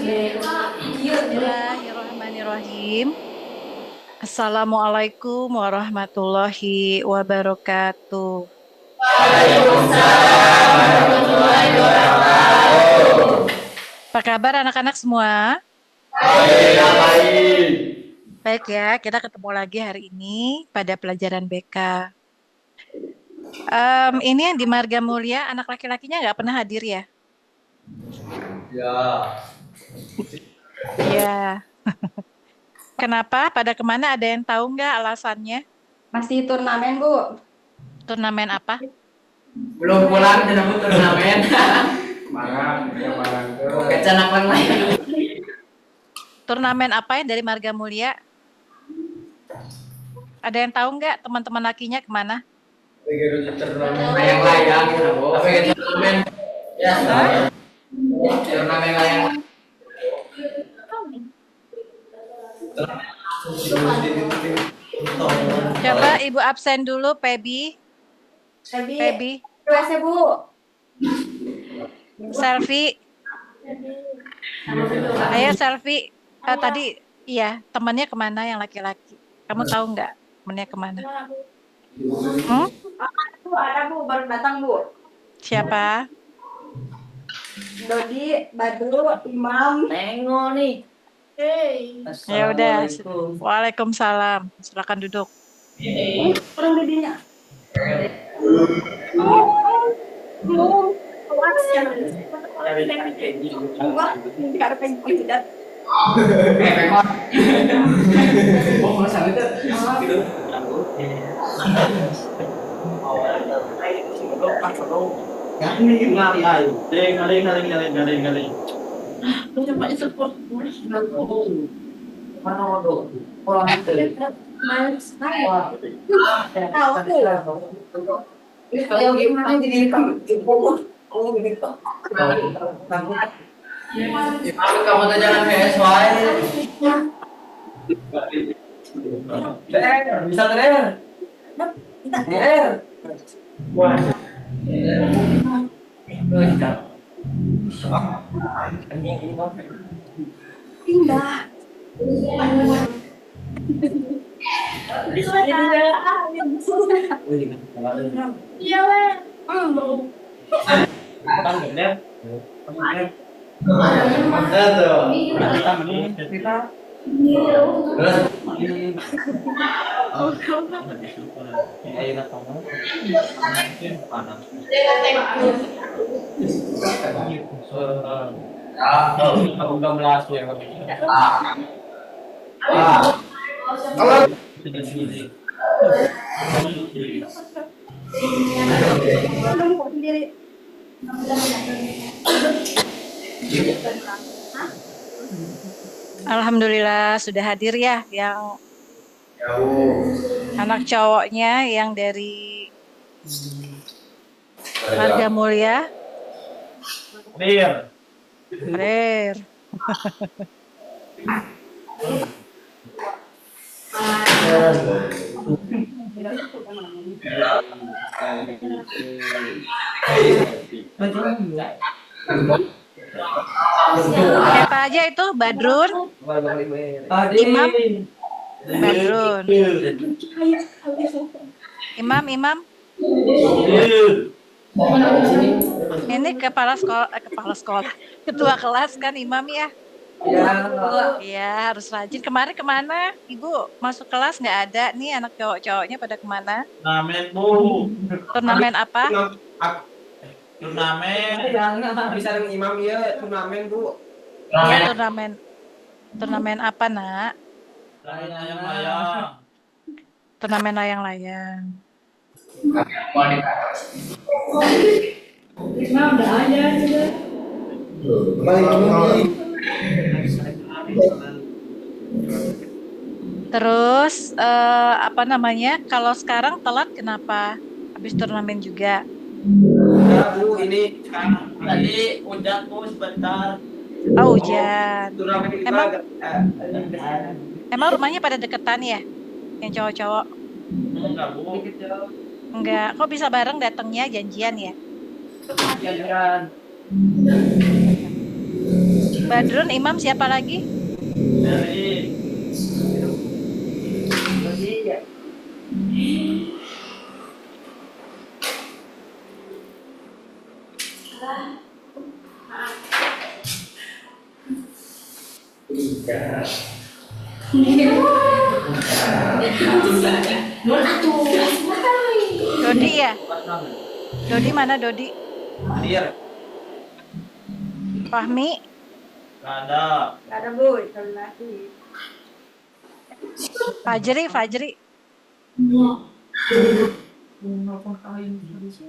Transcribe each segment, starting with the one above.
Bismillahirrahmanirrahim. Assalamualaikum warahmatullahi wabarakatuh. Apa kabar anak-anak semua? Baik ya, kita ketemu lagi hari ini pada pelajaran BK. Ini yang di Marga Mulia, anak laki-lakinya nggak pernah hadir ya? Ya. Kenapa? Pada kemana? Ada yang tahu nggak alasannya? Masih turnamen, Bu. Turnamen apa? Belum pulang tidak turnamen. Marang tuh. Kecanakan lain. Turnamen apa yang dari Marga Mulia? Ada yang tahu nggak teman-teman lakinya kemana? Layang-layang gitu, Bu. Apa yang turnamen? Ya, turnamen layang. Coba Ibu absen dulu, Pebi. Pebi. WC, Bu. Selfie. Ayo selfie. Tadi, iya, temannya kemana yang laki-laki? Kamu tahu nggak temannya kemana? Ada, Bu. Baru datang, Bu. Siapa? Dodi, Badru, Imam. Tengok nih. Ya udah. Waalaikumsalam. Silakan duduk. Orang didinya. Kalau gimana jadi Kamu tuh jangan PSY. Bisa ter. pindah. Iya, weh. Alhamdulillah sudah hadir ya yang anak cowoknya yang dari Marga Mulia. Ler. Siapa aja itu? Badrun, Imam, Badrun, Imam. Ini kepala sekolah, ketua kelas kan Imam ya? Iya, harus rajin. Kemarin kemana? Ibu masuk kelas nggak ada nih anak cowok-cowoknya pada kemana? Turnamen, Bu. Turnamen apa? Turnamen. Bisa dengan Imam ya turnamen, Bu. Iya, turnamen apa, Nak? Layang-layang. Turnamen layang-layang. Terus apa namanya? Kalau sekarang telat kenapa? Habis turnamen juga. Ya, Bu, ini Tadi hujan, Bu, sebentar. Oh, hujan. turnamen kita Emang rumahnya pada deketan ya? Yang cowok-cowok? Enggak, Bu. Enggak. Kok bisa bareng datangnya janjian ya? Badrun, Imam, siapa lagi? Dari Dodi ya? Dodi mana Dodi? Dir. Fahmi? Gak ada. Gak ada bu, kalau lagi. Fajri?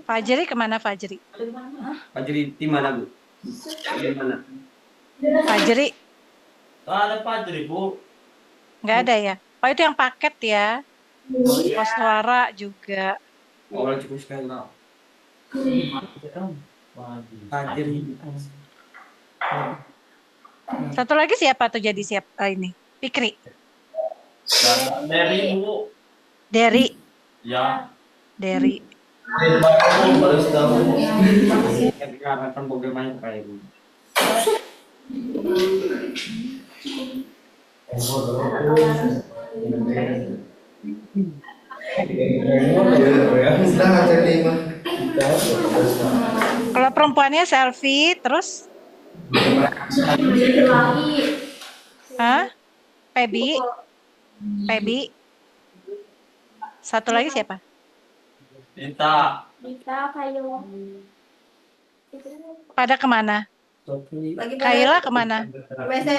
Fajri kemana Fajri? Fajri di mana, Bu? Di mana? Fajri? Gak ada Fajri, Bu. Nggak ada ya? Oh itu yang paket ya? Koswara juga. Orang cukup sekali. Fajri. Satu lagi siapa tuh jadi siapa ini? Fikri? Gak ada Dari, Bu. Derry? Ya. Derry. Karena kan bagaimana kayak Bu. Kalau perempuannya selfie, terus? Hah? Pebi? Satu lagi siapa? Minta. Pada kemana? Lagi Kaila kemana? WC.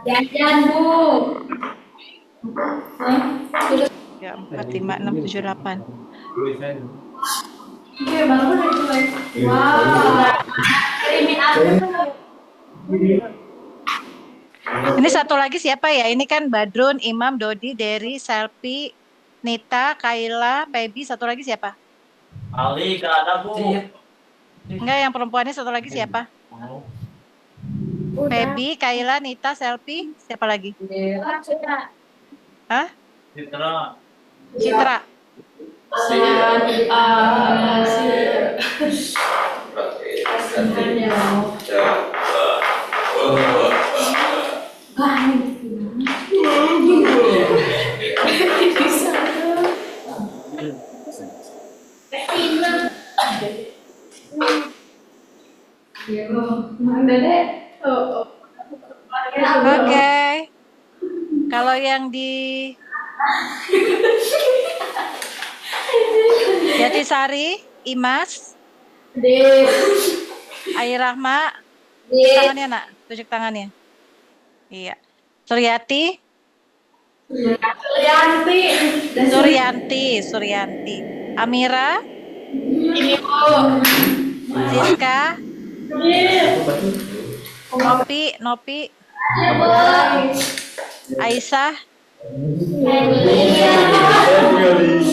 Jajan, Bu. Ya, 4, 5, 6, 7, 8. Oke, bagus itu, guys. Wow. Kirimin aku. Ini satu lagi siapa ya? Ini kan Badrun, Imam, Dodi, Derry, Selfie, Nita, Kaila, Pebi. Satu lagi siapa? Ali, gak ada, Bu. Enggak, yang perempuannya satu lagi siapa? Pebi, Kaila, Nita, Selfie. Siapa lagi? Hah? Citra. Citra. Oke. Kalau yang di Jatisari, Imas, Air Rahma, tangannya nak, tunjuk tangannya. Iya. Suryati, Suryanti, Amira, Siska, Nopi, Aisyah,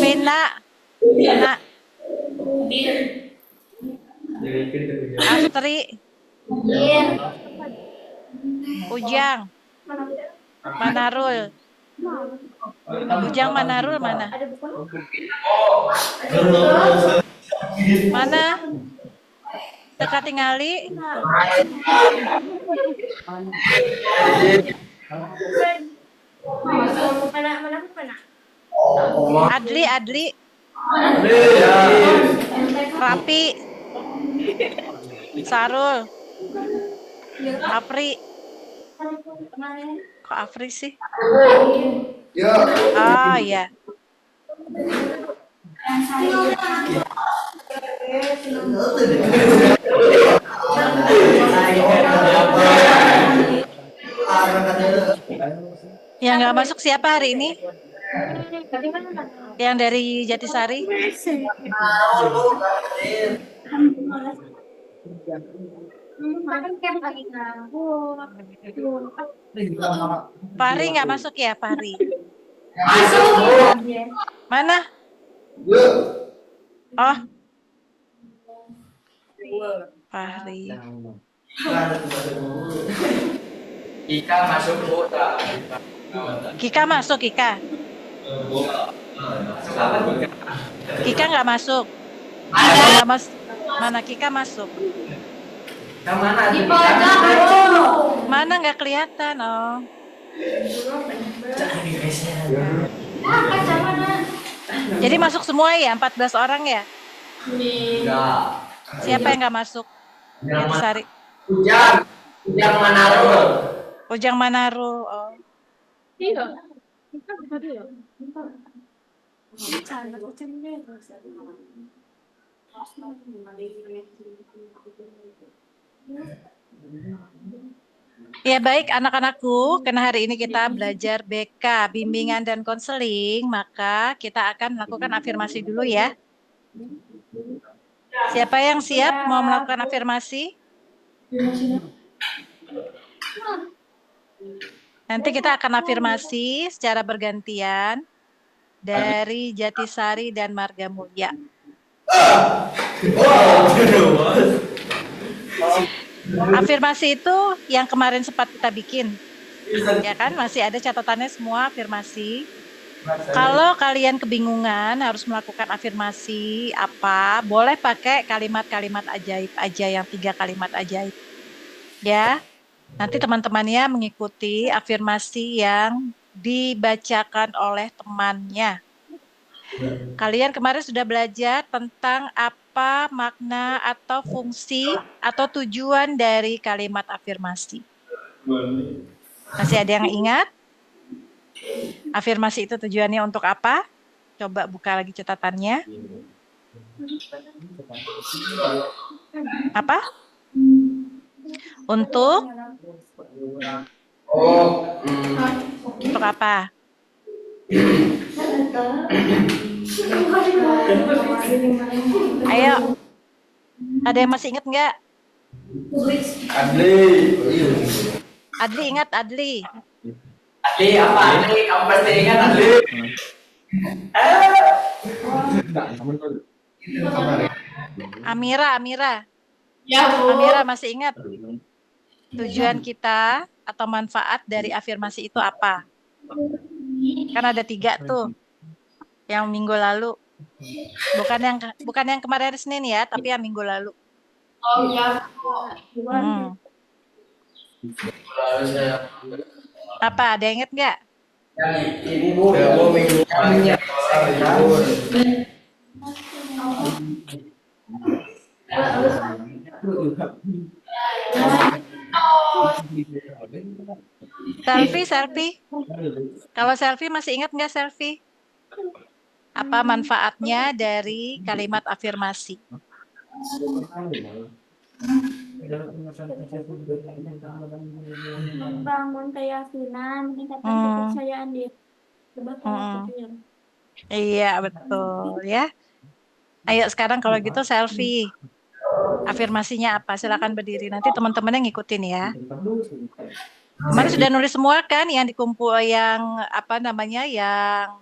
Vina, Astri, Ujang, Manarul. Ujang Manarul mana? Mana? Teka tingali. Adli. Rapi. Sarul. Afri. Kok Afri sih? Ah ya. Yang nggak masuk siapa hari ini? Yang dari Jatisari? Fahri nggak masuk ya, Fahri? Mana? Oh, Fahri. Ika masuk, Bu. Kika masuk, Kika. Kika nggak masuk. Nggak masuk. Mana Kika masuk? Yang mana? Di pojok, Bu. Mana nggak kelihatan? Oh. Nah, kacamata. Jadi masuk semua ya, 14 orang ya? Enggak. Siapa yang nggak masuk? Jatisari. Ujang Manado. Ujang Manado. Oh. Iya. Ya baik anak-anakku, karena hari ini kita belajar BK, bimbingan dan konseling, maka kita akan melakukan afirmasi dulu ya. Siapa yang siap mau melakukan afirmasi? Nanti kita akan afirmasi secara bergantian dari Jatisari dan Marga Mulia. Afirmasi itu yang kemarin sempat kita bikin, ya kan? Masih ada catatannya semua afirmasi. Kalau kalian kebingungan harus melakukan afirmasi apa, boleh pakai kalimat-kalimat ajaib aja, yang 3 kalimat ajaib. Ya, nanti teman-temannya mengikuti afirmasi yang dibacakan oleh temannya. Kalian kemarin sudah belajar tentang apa makna atau fungsi atau tujuan dari kalimat afirmasi. Masih ada yang ingat? Afirmasi itu tujuannya untuk apa? Coba buka lagi catatannya. Apa? Untuk untuk apa? Ayo. Ada yang masih ingat nggak? Adli. Adli ingat Adli. Adli apa? Adli, kamu pasti ingat Adli. Amira. Ya, Bu. Amira masih ingat tujuan kita atau manfaat dari afirmasi itu apa? Kan ada 3 tuh yang minggu lalu. Bukan yang kemarin Senin ya, tapi yang minggu lalu. Oh, ya, Bu. Apa? Ada yang ingat nggak? Ini Bu, minggu lalu. Selfie. Kalau selfie masih ingat nggak selfie? Apa manfaatnya dari kalimat afirmasi? Membangun keyakinan, meningkatkan kepercayaan diri. Iya, betul ya. Ayo sekarang kalau gitu selfie. Afirmasinya apa? Silakan berdiri. Nanti teman-temannya ngikutin ya. Kemarin sudah nulis semua kan yang dikumpul, yang apa namanya, yang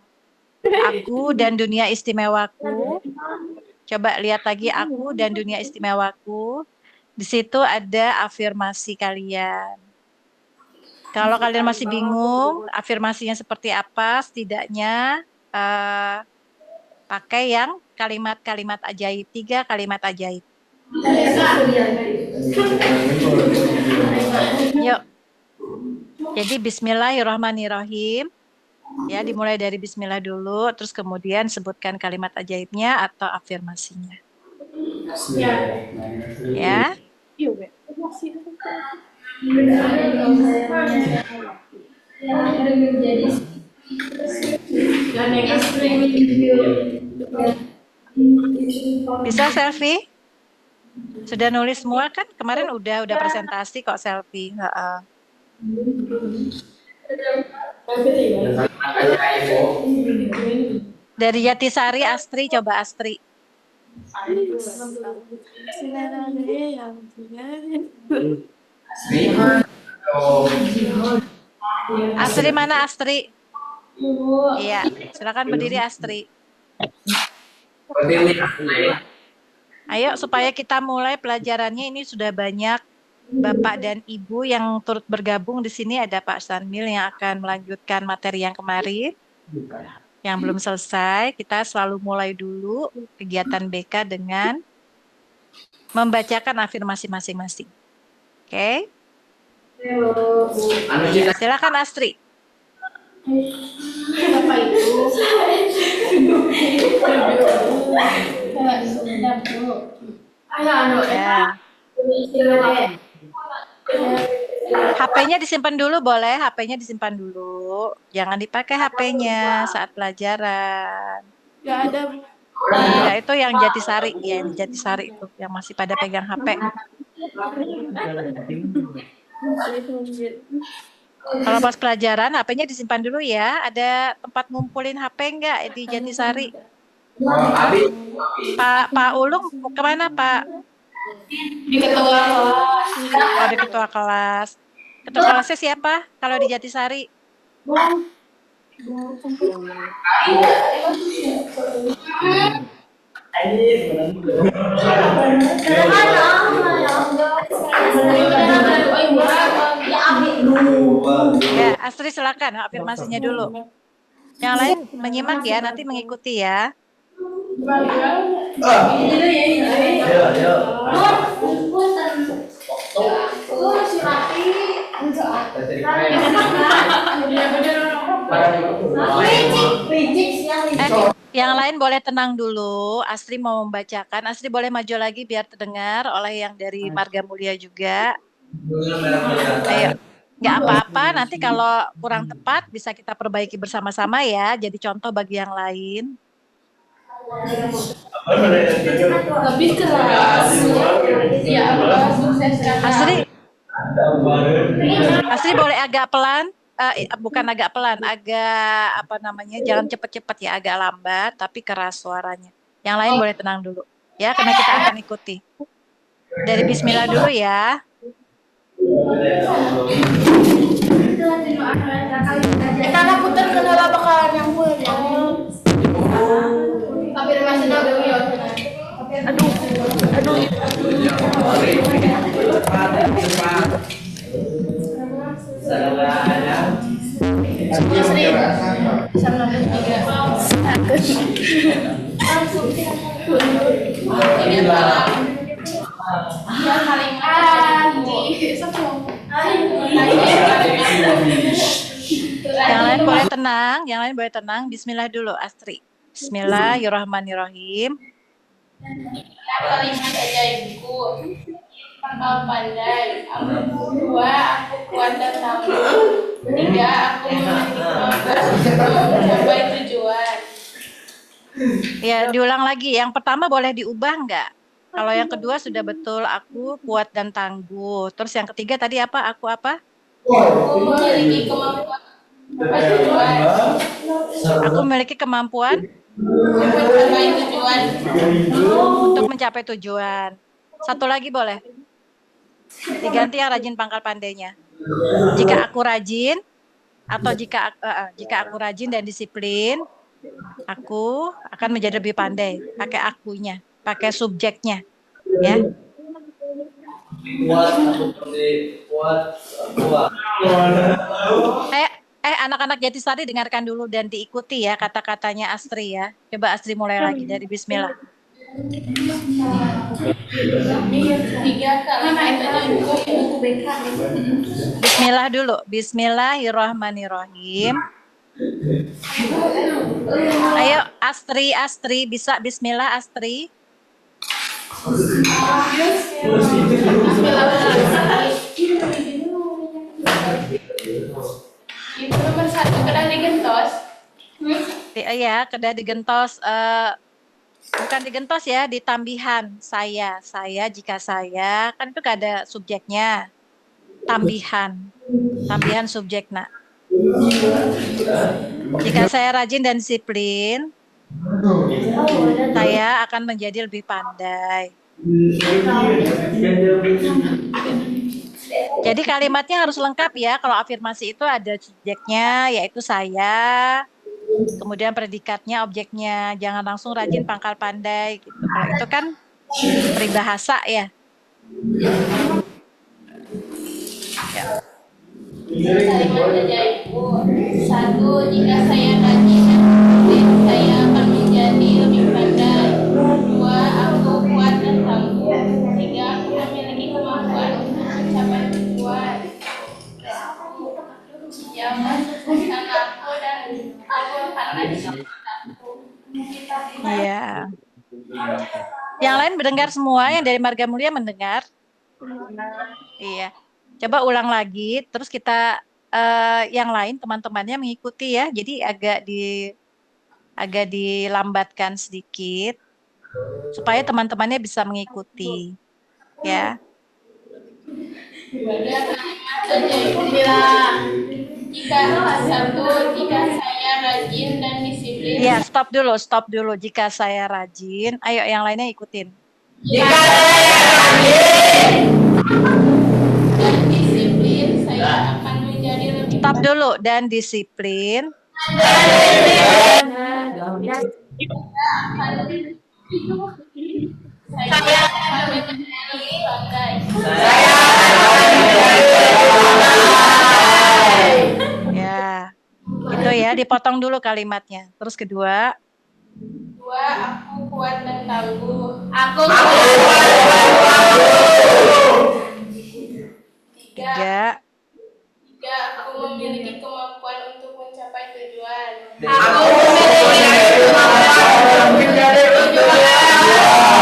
aku dan dunia istimewaku. Coba lihat lagi aku dan dunia istimewaku. Di situ ada afirmasi kalian. Kalau kalian masih bingung afirmasinya seperti apa, setidaknya pakai yang kalimat-kalimat ajaib, 3 kalimat ajaib. Yuk. Jadi bismillahirrahmanirrahim. Ya, dimulai dari bismillah dulu, terus kemudian sebutkan kalimat ajaibnya atau afirmasinya. Ya. Bisa selfie? Sudah nulis semua kan? Kemarin udah presentasi kok selfie. Dari Jatisari, Astri, coba Astri. Astri mana Astri? Iya, silakan berdiri Astri. Ayo supaya kita mulai pelajarannya, ini sudah banyak Bapak dan Ibu yang turut bergabung di sini. Ada Pak Sanmil yang akan melanjutkan materi yang kemarin yang belum selesai. Kita selalu mulai dulu kegiatan BK dengan membacakan afirmasi masing-masing. Oke? Anu Iya, Cina. silakan Astri. Apa itu? Ayo, anu, Ya. HP-nya disimpan dulu boleh, HP-nya disimpan dulu. Jangan dipakai HP-nya saat pelajaran. Gak ada. Ya itu yang Jatisari, ya yang Jatisari itu yang masih pada pegang HP. Kalau pas pelajaran HP-nya disimpan dulu ya. Ada tempat ngumpulin HP nggak di Jatisari? Abi. Pak Ulung mau kemana Pak? Di ketua kelas. Oh di ketua kelas. Ketua kelasnya siapa? Kalau di Jatisari? Ya Astri silakan afirmasinya dulu. Yang lain menyimak ya, nanti mengikuti ya. Yang lain boleh tenang dulu. Astri mau membacakan. Astri boleh maju lagi biar terdengar oleh yang dari Marga Mulia juga. Ayo, nggak apa-apa. Nanti kalau kurang tepat bisa kita perbaiki bersama-sama ya. Jadi contoh bagi yang lain. Lebih keras. Ya, sukses Astri boleh agak pelan. Bukan agak pelan, agak apa namanya, jangan cepet-cepet ya, agak lambat tapi keras suaranya. Yang lain boleh tenang dulu ya, karena kita akan ikuti. Dari Bismillah dulu ya. Karena putar kendala bakalan yang tapi masih ada Yang lain boleh tenang, yang lain boleh tenang. Bismillah dulu, Astri. Bismillahirrahmanirrahim. Kalimat ajaibku, pangkal pandai. Aku dua, aku kuat dan tangguh. Tiga, aku mencapai tujuan. Ya, diulang lagi. Yang pertama boleh diubah nggak? Kalau yang kedua sudah betul, aku kuat dan tangguh. Terus yang ketiga tadi apa? Aku apa? Aku memiliki kemampuan mencapai tujuan. Aku memiliki kemampuan Mencapai tujuan. untuk mencapai tujuan. Satu lagi boleh? Diganti yang rajin pangkal pandainya. Jika aku rajin atau jika aku rajin dan disiplin, aku akan menjadi lebih pandai. Pakai akunya, pakai subjeknya, ya. Anak-anak Jatisari dengarkan dulu dan diikuti ya kata-katanya Astri ya. Coba Astri mulai lagi dari Bismillah. Tiga, kalimat ajaibku. Bismillah dulu. Bismillahirrahmanirrahim. Ayo Astri bisa Bismillah Astri. Itu nomor 1 kedah digentos. Ya, kedah digentos. Bukan digentos ya, ditambihan. Saya jika saya, kan itu ada subjeknya. Tambihan subjek nak. Jika saya rajin dan disiplin, saya akan menjadi lebih pandai. Jadi kalimatnya harus lengkap ya. Kalau afirmasi itu ada subjeknya, yaitu saya. Kemudian predikatnya, objeknya. Jangan langsung rajin pangkal pandai. Gitu. Kalau itu kan peribahasa ya. Kalimat ajaibku. 1, jika saya rajin dan disiplin, saya akan menjadi lebih pandai. 2, aku kuat dan tangguh. Yang lain mendengar semua, yang dari Marga Mulia mendengar. Iya. Coba ulang lagi, terus kita yang lain teman-temannya mengikuti ya. Jadi agak dilambatkan sedikit supaya teman-temannya bisa mengikuti. Ya. Pada kalimat saja Ibu bilang, jika saya rajin dan disiplin. Iya, stop dulu. Jika saya rajin, ayo yang lainnya ikutin. Jika saya rajin Dan disiplin, saya akan menjadi lebih Stop dulu dan disiplin. saya akan menjadi lebih pandai. Ya. Itu ya, dipotong dulu kalimatnya. Terus kedua, Dua, aku kuat dan tangguh. tiga, Tiga, aku memiliki kemampuan untuk mencapai tujuan.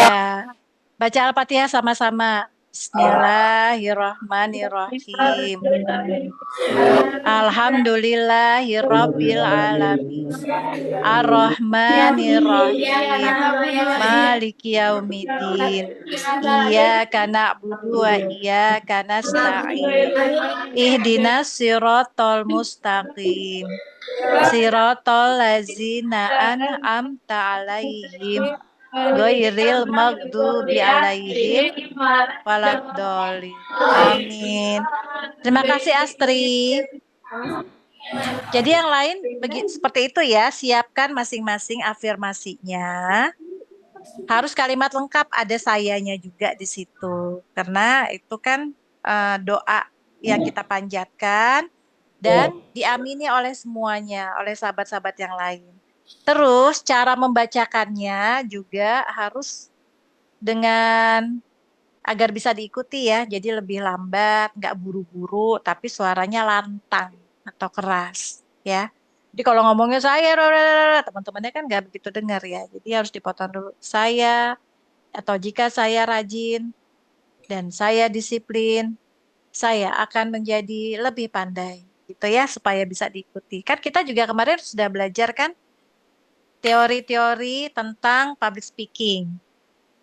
ya. Baca Al-Fatihah sama-sama. Bismillahirrahmanirrahim. Alhamdulillahirabbil alamin. Ar-Rahmanirrahim. Maliki yaumiddin. Iyyaka na'budu wa iyyaka nasta'in. Ihdinas siratal mustaqim. Siratal ladzina an'amta 'alaihim ghairil maghdubi 'alaihim waladdallin. Amin. Terima kasih Astri. Jadi yang lain seperti itu ya, siapkan masing-masing afirmasinya. Harus kalimat lengkap, ada sayanya juga di situ. Karena itu kan doa yang kita panjatkan dan diamini oleh semuanya, oleh sahabat-sahabat yang lain. Terus cara membacakannya juga harus dengan agar bisa diikuti ya, jadi lebih lambat, nggak buru-buru, tapi suaranya lantang atau keras ya. Jadi kalau ngomongnya saya, teman-temannya kan nggak begitu dengar ya, jadi harus dipotong dulu. Saya, atau jika saya rajin dan saya disiplin, saya akan menjadi lebih pandai. Gitu ya, supaya bisa diikuti. Kan kita juga kemarin sudah belajar kan teori-teori tentang public speaking.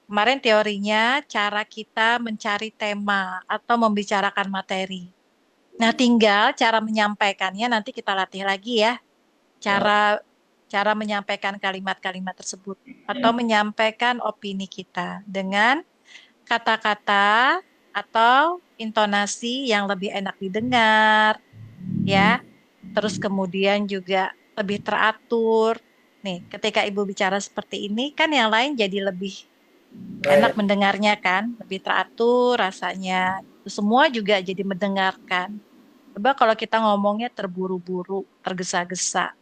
Kemarin teorinya cara kita mencari tema atau membicarakan materi. Nah, tinggal cara menyampaikannya nanti kita latih lagi ya. Cara menyampaikan kalimat-kalimat tersebut atau menyampaikan opini kita dengan kata-kata atau intonasi yang lebih enak didengar, ya. Terus kemudian juga lebih teratur. Nih, ketika Ibu bicara seperti ini, kan yang lain jadi lebih enak mendengarnya kan, lebih teratur rasanya. Semua juga jadi mendengarkan. Coba kalau kita ngomongnya terburu-buru, tergesa-gesa.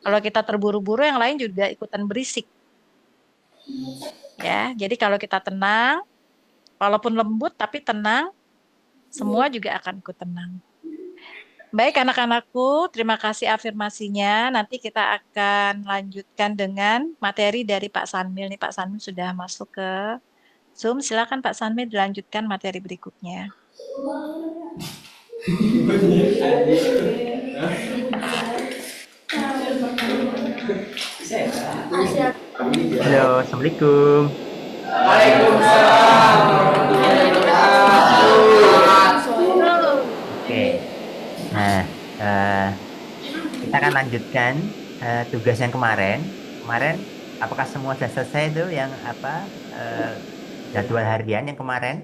Kalau kita terburu-buru, yang lain juga ikutan berisik. Ya, jadi kalau kita tenang, walaupun lembut tapi tenang, semua juga akan ikut tenang. Baik anak-anakku, terima kasih afirmasinya. Nanti kita akan lanjutkan dengan materi dari Pak Sanmil. Nih Pak Sanmil sudah masuk ke Zoom. Silakan Pak Sanmil dilanjutkan materi berikutnya. Halo, Assalamualaikum. Oke, nah kita akan lanjutkan tugas yang kemarin. Apakah semua sudah selesai itu yang jadwal harian yang kemarin?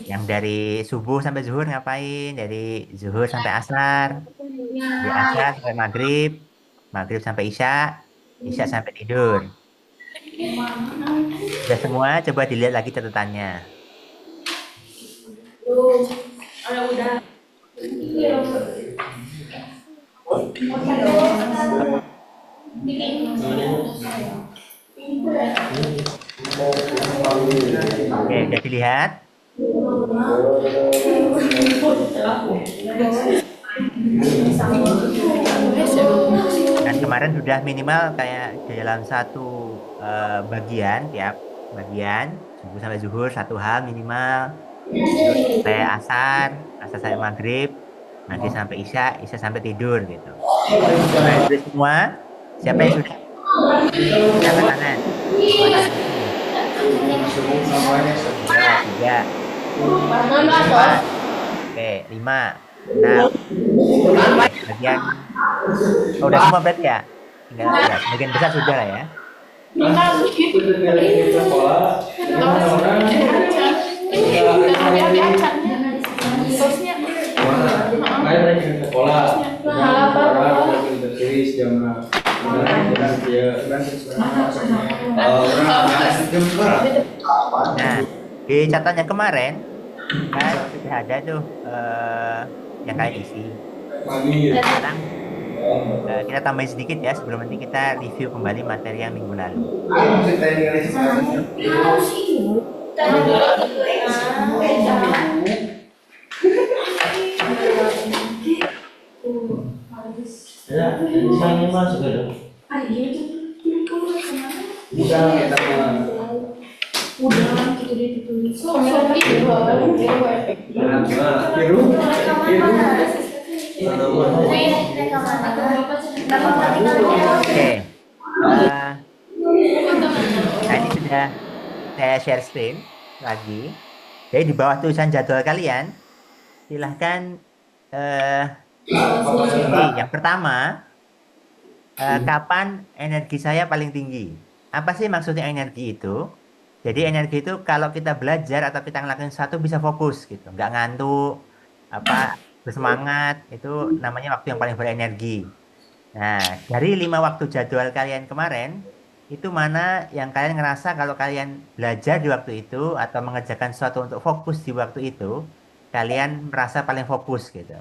Yang dari subuh sampai zuhur ngapain? Dari zuhur sampai asar, dari asar sampai maghrib sampai isya sampai tidur. Sudah semua, coba dilihat lagi catatannya. Oke, udah dilihat? Kan kemarin sudah minimal kayak dalam satu bagian, tiap bagian subuh sampai zuhur satu hal minimal, terus sampai asar, asar sampai maghrib, maghrib sampai isya sampai tidur gitu. Nah, itu semua. Siapa yang sudah? Angkat tangan. Tiga. Lima. Oke, 5. Nah, bagian udah semua berarti ya? Tinggal ya, bagian besar sudah lah ya. Nah, di catatan yang kemarin kan sudah ada tuh yang kalian isi. Sekarang kita tambahin sedikit ya sebelum nanti kita review kembali materi yang minggu lalu. Oke. Nah ini sudah saya share screen lagi. Jadi di bawah tulisan jadwal kalian, silahkan yang pertama, kapan energi saya paling tinggi? Apa sih maksudnya energi itu? Jadi energi itu kalau kita belajar atau kita ngelakuin sesuatu bisa fokus gitu, nggak ngantuk, bersemangat, itu namanya waktu yang paling berenergi. Nah, dari 5 waktu jadwal kalian kemarin, itu mana yang kalian ngerasa kalau kalian belajar di waktu itu atau mengerjakan sesuatu untuk fokus di waktu itu, kalian merasa paling fokus gitu.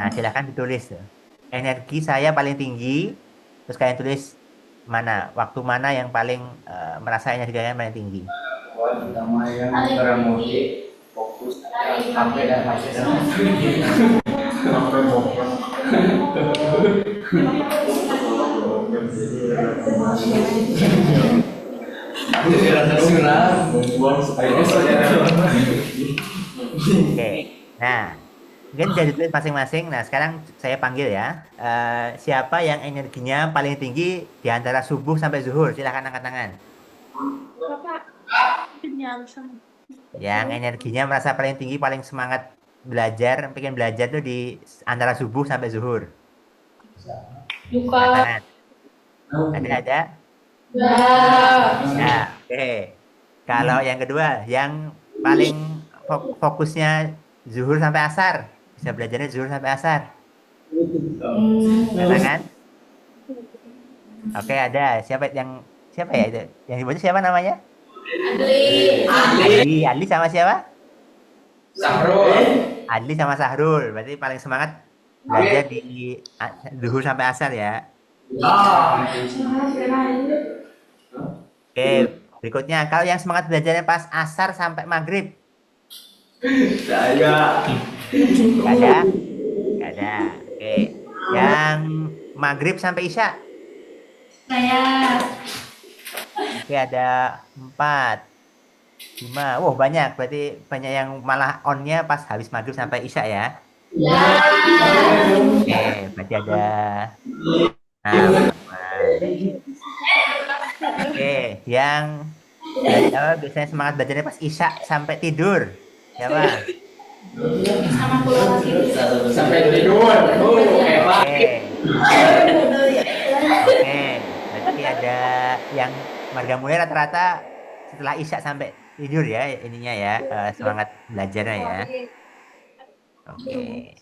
Nah, silakan ditulis tuh. Energi saya paling tinggi, terus kalian tulis waktu mana yang paling merasa energi kalian paling tinggi. Pertama yang teramotif, fokus, HP dan HP Oke, nah mungkin sudah ditulis masing-masing. Nah sekarang saya panggil ya, siapa yang energinya paling tinggi di antara subuh sampai zuhur? Silahkan angkat tangan. Yang energinya merasa paling tinggi, paling semangat belajar, pengen belajar tuh di antara subuh sampai zuhur. Luka. Ada? Ya, oke. Kalau yang kedua, yang paling fokusnya zuhur sampai asar, bisa belajarnya zuhur sampai asar. Ada kan? Oke, ada. Siapa ya itu? Yang dibaca siapa namanya? Adli sama siapa? Sahrul. Adli sama Sahrul. Berarti paling semangat belajar di zuhur sampai asar ya. Oke, berikutnya kalau yang semangat belajarnya pas asar sampai maghrib. Saya. Gak ada. Oke. Yang maghrib sampai isya. Oke, ada 4, 5. Wah, banyak. Berarti banyak yang malah on-nya pas habis maghrib sampai isya ya. Oke, berarti ada. Oke, yang biasanya semangat belajarnya pas isya sampai tidur. Siapa? Sampai tidur. Hebat. Oke, berarti ada yang marga mulia rata-rata setelah isya sampai tidur ya, ininya ya, semangat belajarnya ya. Oke.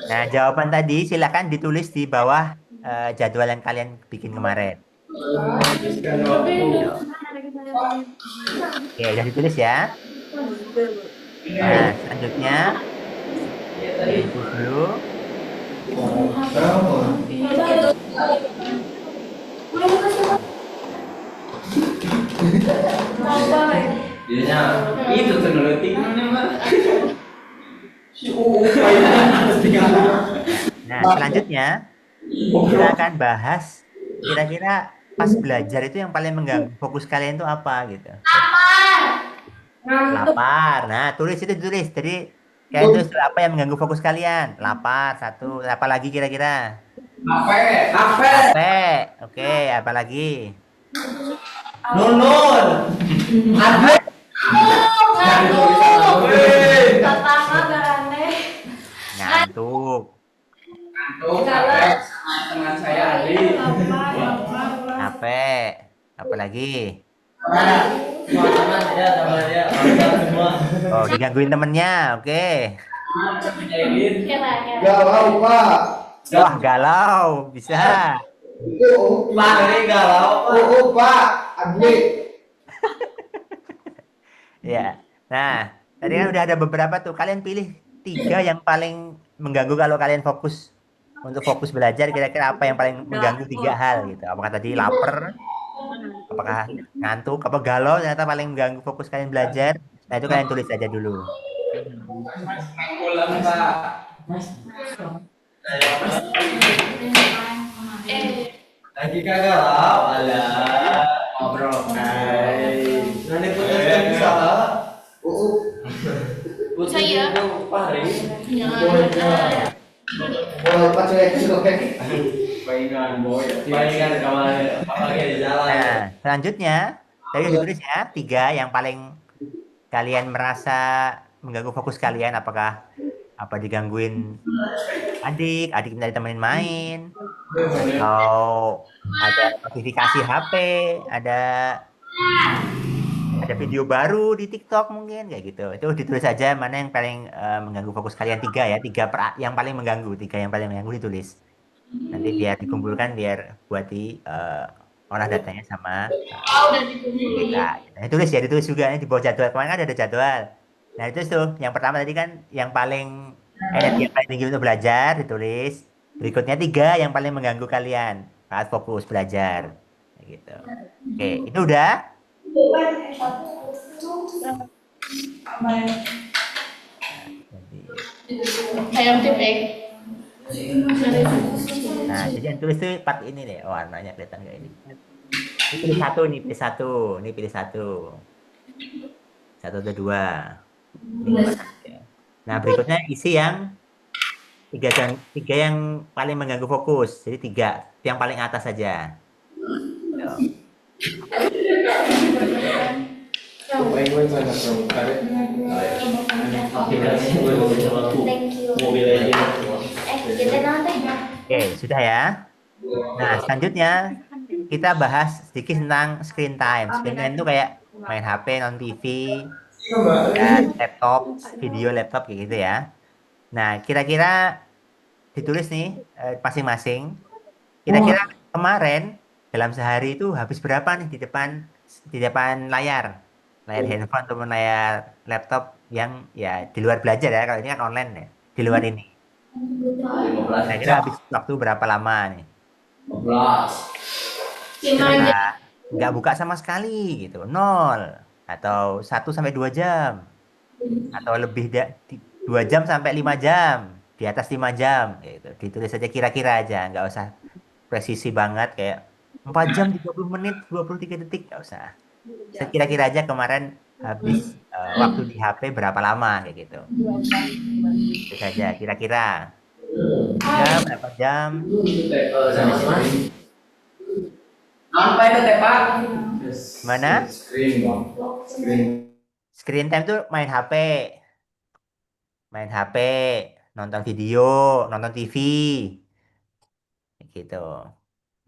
Nah, jawaban tadi silakan ditulis di bawah jadwal yang kalian bikin kemarin. Oke, udah ditulis ya. Nah, selanjutnya itu dulu. Dianya itu tuh nuletik namanya. Nah, selanjutnya kita akan bahas kira-kira pas belajar itu yang paling mengganggu fokus kalian itu apa gitu. Ngantuk. Lapar. Nah, tulis itu tulis. Jadi kalian tulis tuh apa yang mengganggu fokus kalian. Lapar satu. Apa lagi kira-kira? Capek. Oke, apa lagi? Nunun. Pertama berane. Ngantuk. Tuh, capek sama teman saya Adi. Capek. Apa lagi? Mana? Semua teman ya, teman ya. Semua. Oh, digangguin temennya. Oke. Jahilin. Kiranya. Galau, Pak. Wah, galau. Bisa. Pak, ini galau. Pak. Adli. Ya. Nah, tadi kan udah ada beberapa tuh. Kalian pilih 3 yang paling mengganggu kalau kalian fokus. Untuk fokus belajar, kira-kira apa yang paling mengganggu 3 hal gitu. Apakah tadi lapar, apakah ngantuk, apa galau ternyata paling mengganggu fokus kalian belajar. Nah, itu kalian tulis aja dulu. Pulang, Pak. Lagi kagak galau, alah. Ngobrol, kai. Nanti putuskan bisa, Pak. Saya. Pak, Jangan. Boleh, Pak, cuek. Palingan boy, palingan kemarin apa lagi di jalan. Nah, selanjutnya, tadi ditulis ya, 3 yang paling kalian merasa mengganggu fokus kalian. Apakah apa digangguin adik minta ditemenin main, atau ada notifikasi HP, ada video baru di TikTok mungkin kayak gitu. Itu ditulis aja mana yang paling mengganggu fokus kalian. 3 ya, yang paling mengganggu, 3 yang paling mengganggu ditulis. Nanti biar dikumpulkan biar buat di olah datanya sama Udah dikumpulin. kita. Nah, ditulis juga nih di bawah jadwal. Kemarin kan ada jadwal. Nah, itu tuh yang pertama tadi kan yang paling energi yang paling tinggi untuk belajar ditulis. Berikutnya 3 yang paling mengganggu kalian saat fokus belajar. Kayak gitu. Oke, itu udah. Ayam tipek. Nah, jadi yang tulis tuh part ini deh. Oh, warnanya kelihatan kayak ini. Ini pilih satu nih, pilih satu. Ini pilih satu. Satu atau 2. Ini mana? Nah, berikutnya isi yang 3 yang paling mengganggu fokus. Jadi 3 yang paling atas saja. Tuh. Thank you. Kita nonton ya. Oke, sudah ya. Nah, selanjutnya kita bahas sedikit tentang screen time. Screen time itu kayak main HP, nonton TV, dan laptop, video laptop kayak gitu ya. Nah, kira-kira ditulis nih masing-masing. Kira-kira kemarin dalam sehari itu habis berapa nih di depan layar handphone ataupun layar laptop yang ya di luar belajar ya. Kalau ini kan online ya, di luar ini. 15 Kira-kira jam. habis waktu berapa lama nih? 15. Nggak buka sama sekali gitu, 0 atau 1 sampai 2 jam atau lebih 2 jam sampai 5 jam, di atas 5 jam gitu. Ditulis saja kira-kira aja, nggak usah presisi banget kayak 4 jam 30 menit 23 detik, nggak usah. Kira-kira aja kemarin habis waktu di HP berapa lama kayak gitu. Itu saja kira-kira jam berapa jam. Apa itu teh Pak? Mana? Screen time tuh main HP, nonton video, nonton TV, kayak gitu.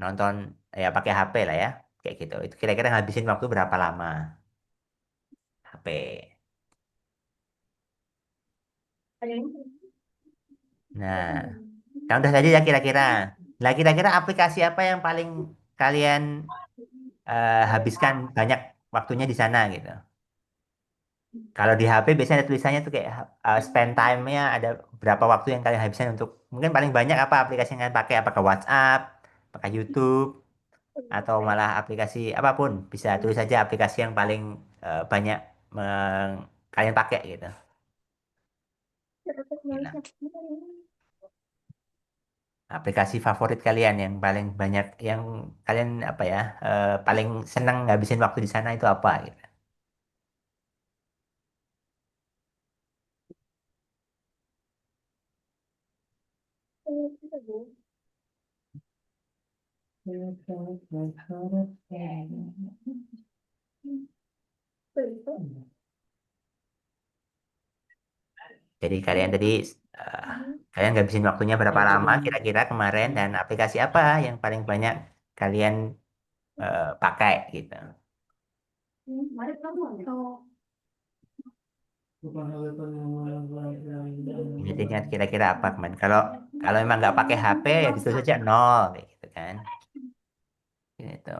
Nonton ya pakai HP lah ya, kayak gitu. Itu kira-kira ngabisin waktu berapa lama HP. Nah, kan udah tadi ya kira-kira. Lah kira-kira aplikasi apa yang paling kalian habiskan banyak waktunya di sana gitu. Kalau di HP biasanya ada tulisannya tuh kayak spend time-nya ada berapa waktu yang kalian habiskan untuk mungkin paling banyak apa aplikasi yang kalian pakai, apakah WhatsApp, apakah YouTube, atau malah aplikasi apapun. Bisa tulis saja aplikasi yang paling banyak kalian pakai gitu. Gila. Aplikasi favorit kalian yang paling banyak, yang kalian apa ya, paling senang ngabisin waktu di sana itu apa gitu. Jadi kalian tadi, eh, kalian ngabisin waktunya berapa lama kira-kira kemarin, dan aplikasi apa yang paling banyak kalian pakai gitu. Jadi ingat kira-kira apa kemarin. Kalau kalau emang nggak pakai HP ya ditulis saja nol kayak gitu kan. Gitu.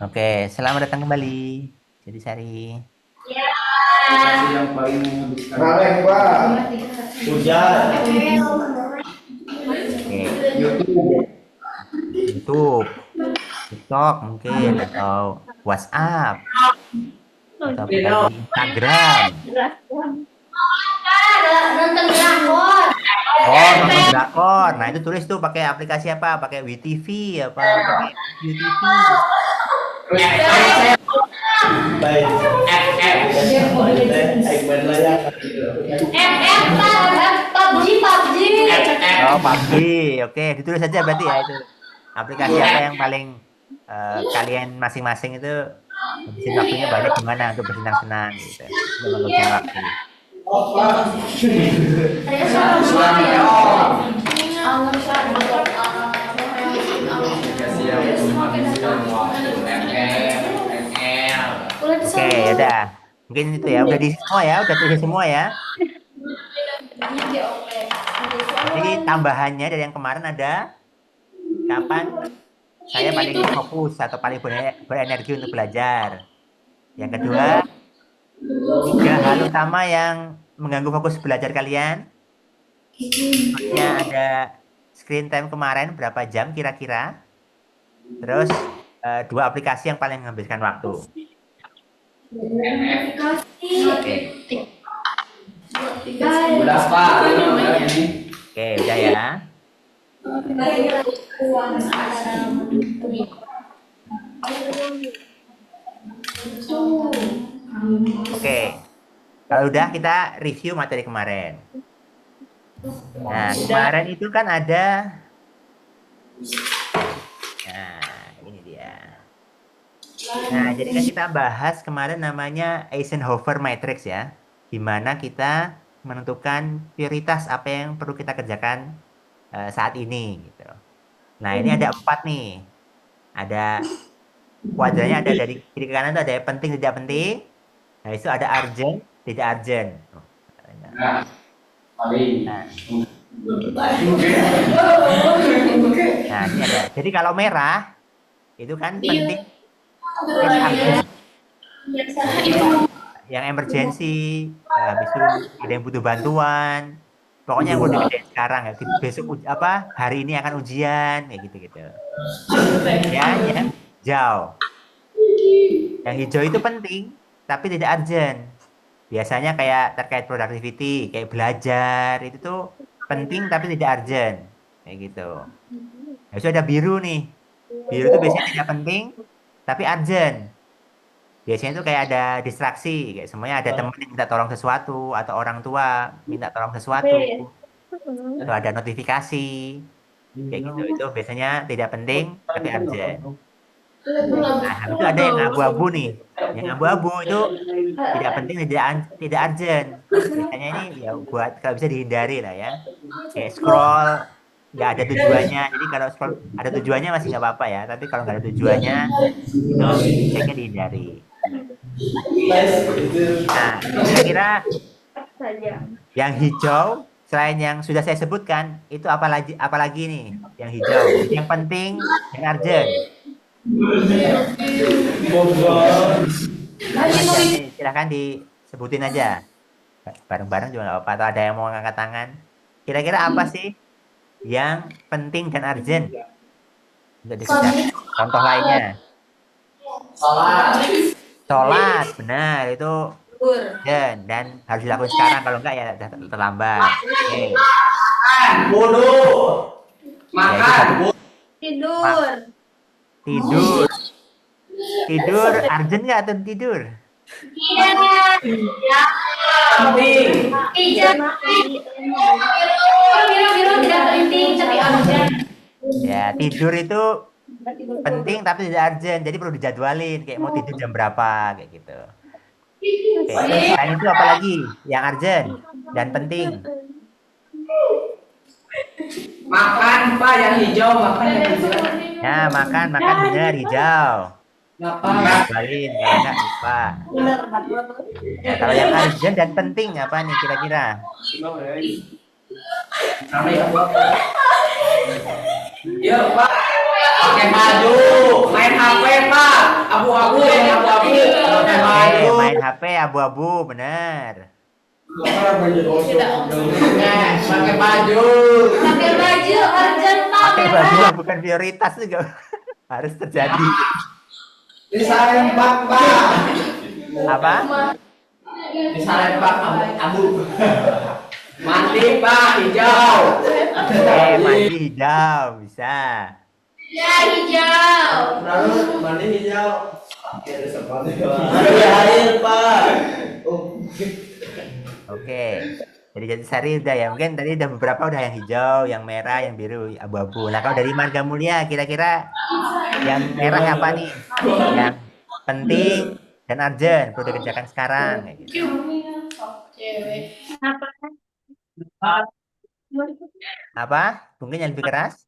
Oke, selamat datang kembali. Jadi Sari. Yang paling menghabiskan Kemarin Pak. hujan. Oke, YouTube. YouTube, TikTok mungkin, atau WhatsApp, atau aplikasi Instagram. Nonton drakor. Oh, nonton drakor. Nah, itu tulis tuh pakai aplikasi apa? Pakai WeTV apa? Pakai UTV. Baik. PUBG. Oh, PUBG. Oke, ditulis saja berarti ya itu. Aplikasi apa yang paling kalian masing-masing itu habisin waktunya banyak gimana untuk bersenang-senang gitu. Untuk menghabiskan waktu. Oke, udah. Mungkin itu ya, udah di semua ya, udah tulis semua ya. Jadi tambahannya dari yang kemarin ada kapan saya paling fokus atau paling berenergi untuk belajar. Yang kedua, 3 hal utama yang mengganggu fokus belajar kalian. Maksudnya ada screen time kemarin berapa jam kira-kira. Terus 2 aplikasi yang paling menghabiskan waktu. Oke. Udah Pak. Oke, udah ya. Oke. Kalau udah kita review materi kemarin. Nah, kemarin itu kan ada. Nah, ini dia. Nah, jadi kan kita bahas kemarin namanya Eisenhower Matrix ya. Di mana kita menentukan prioritas apa yang perlu kita kerjakan saat ini gitu. Nah, ini ada 4 nih. Ada kuadrannya, ada dari kiri ke kanan itu ada penting tidak penting. Nah, itu ada urgent tidak urgent. Nah, paling. Nah, ini ada. Jadi kalau merah itu kan penting, urgent. Yang emergency, habis itu ada yang butuh bantuan. Pokoknya yang perlu dikerjain sekarang ya. Besok apa hari ini akan ujian kayak gitu-gitu. Ya, yang hijau. Yang hijau itu penting tapi tidak urgent. Biasanya kayak terkait productivity, kayak belajar itu tuh penting tapi tidak urgent. Kayak gitu. Habis itu ada biru nih. Biru itu biasanya tidak penting tapi urgent. Biasanya tuh kayak ada distraksi, kayak semuanya ada teman yang minta tolong sesuatu atau orang tua minta tolong sesuatu. Atau ada notifikasi. Kayak gitu. Itu biasanya tidak penting tapi urgent. Nah, itu ada yang abu-abu nih. Yang abu-abu itu tidak penting, tidak urgent. Biasanya ini ya buat kalau bisa dihindari lah ya. Kayak scroll nggak ada tujuannya. Jadi kalau scroll ada tujuannya masih nggak apa-apa ya. Tapi kalau nggak ada tujuannya itu kayaknya dihindari. Nah, kira-kira yang hijau selain yang sudah saya sebutkan itu apa lagi nih? Yang hijau, yang penting, yang urgent. Silahkan disebutin aja bareng-bareng juga nggak apa-apa, atau ada yang mau ngangkat tangan. Kira-kira apa sih yang penting dan urgent untuk dikerjakan? Contoh lainnya, sholat, benar, itu dan harus dilakukan sekarang, kalau enggak ya udah terlambat. Oke. Bodoh. Ya, itu satu. Tidur. Tidur. Tidur, urgent nggak tuh tidur? Penting. Biru tidak penting tapi urgent. Ya, tidur itu penting tapi tidak urgent, jadi perlu dijadwalin kayak mau tidur jam berapa kayak gitu. Oke, selain itu apa lagi yang urgent dan penting? Makan Pak yang hijau, makan yang hijau. Ya, makan benar hijau. Jadwalin kalau nggak lupa. Ya, kalau yang urgent dan penting apa nih kira-kira? Yuk Pak, pakai baju, main HP Pak, abu-abu yang abu-abu, pakai baju. Main HP abu-abu, benar. Pakai baju. Urgent Pak. Pakai baju yang bukan prioritas juga harus terjadi. Disalembak, Pak. Apa? Disalembak abu. Mandi Pak, hijau. Mandi hijau bisa. Ya hijau. Lalu mandi hijau. Mandi air Pak. Oke. Jadi sari udah ya. Mungkin tadi udah beberapa udah yang hijau, yang merah, yang biru, abu-abu. Nah, kalau dari Marga Mulia kira-kira yang merah apa nih? Yang penting dan urgent perlu dikerjakan sekarang kayak gitu. Apa? Mungkin yang lebih keras?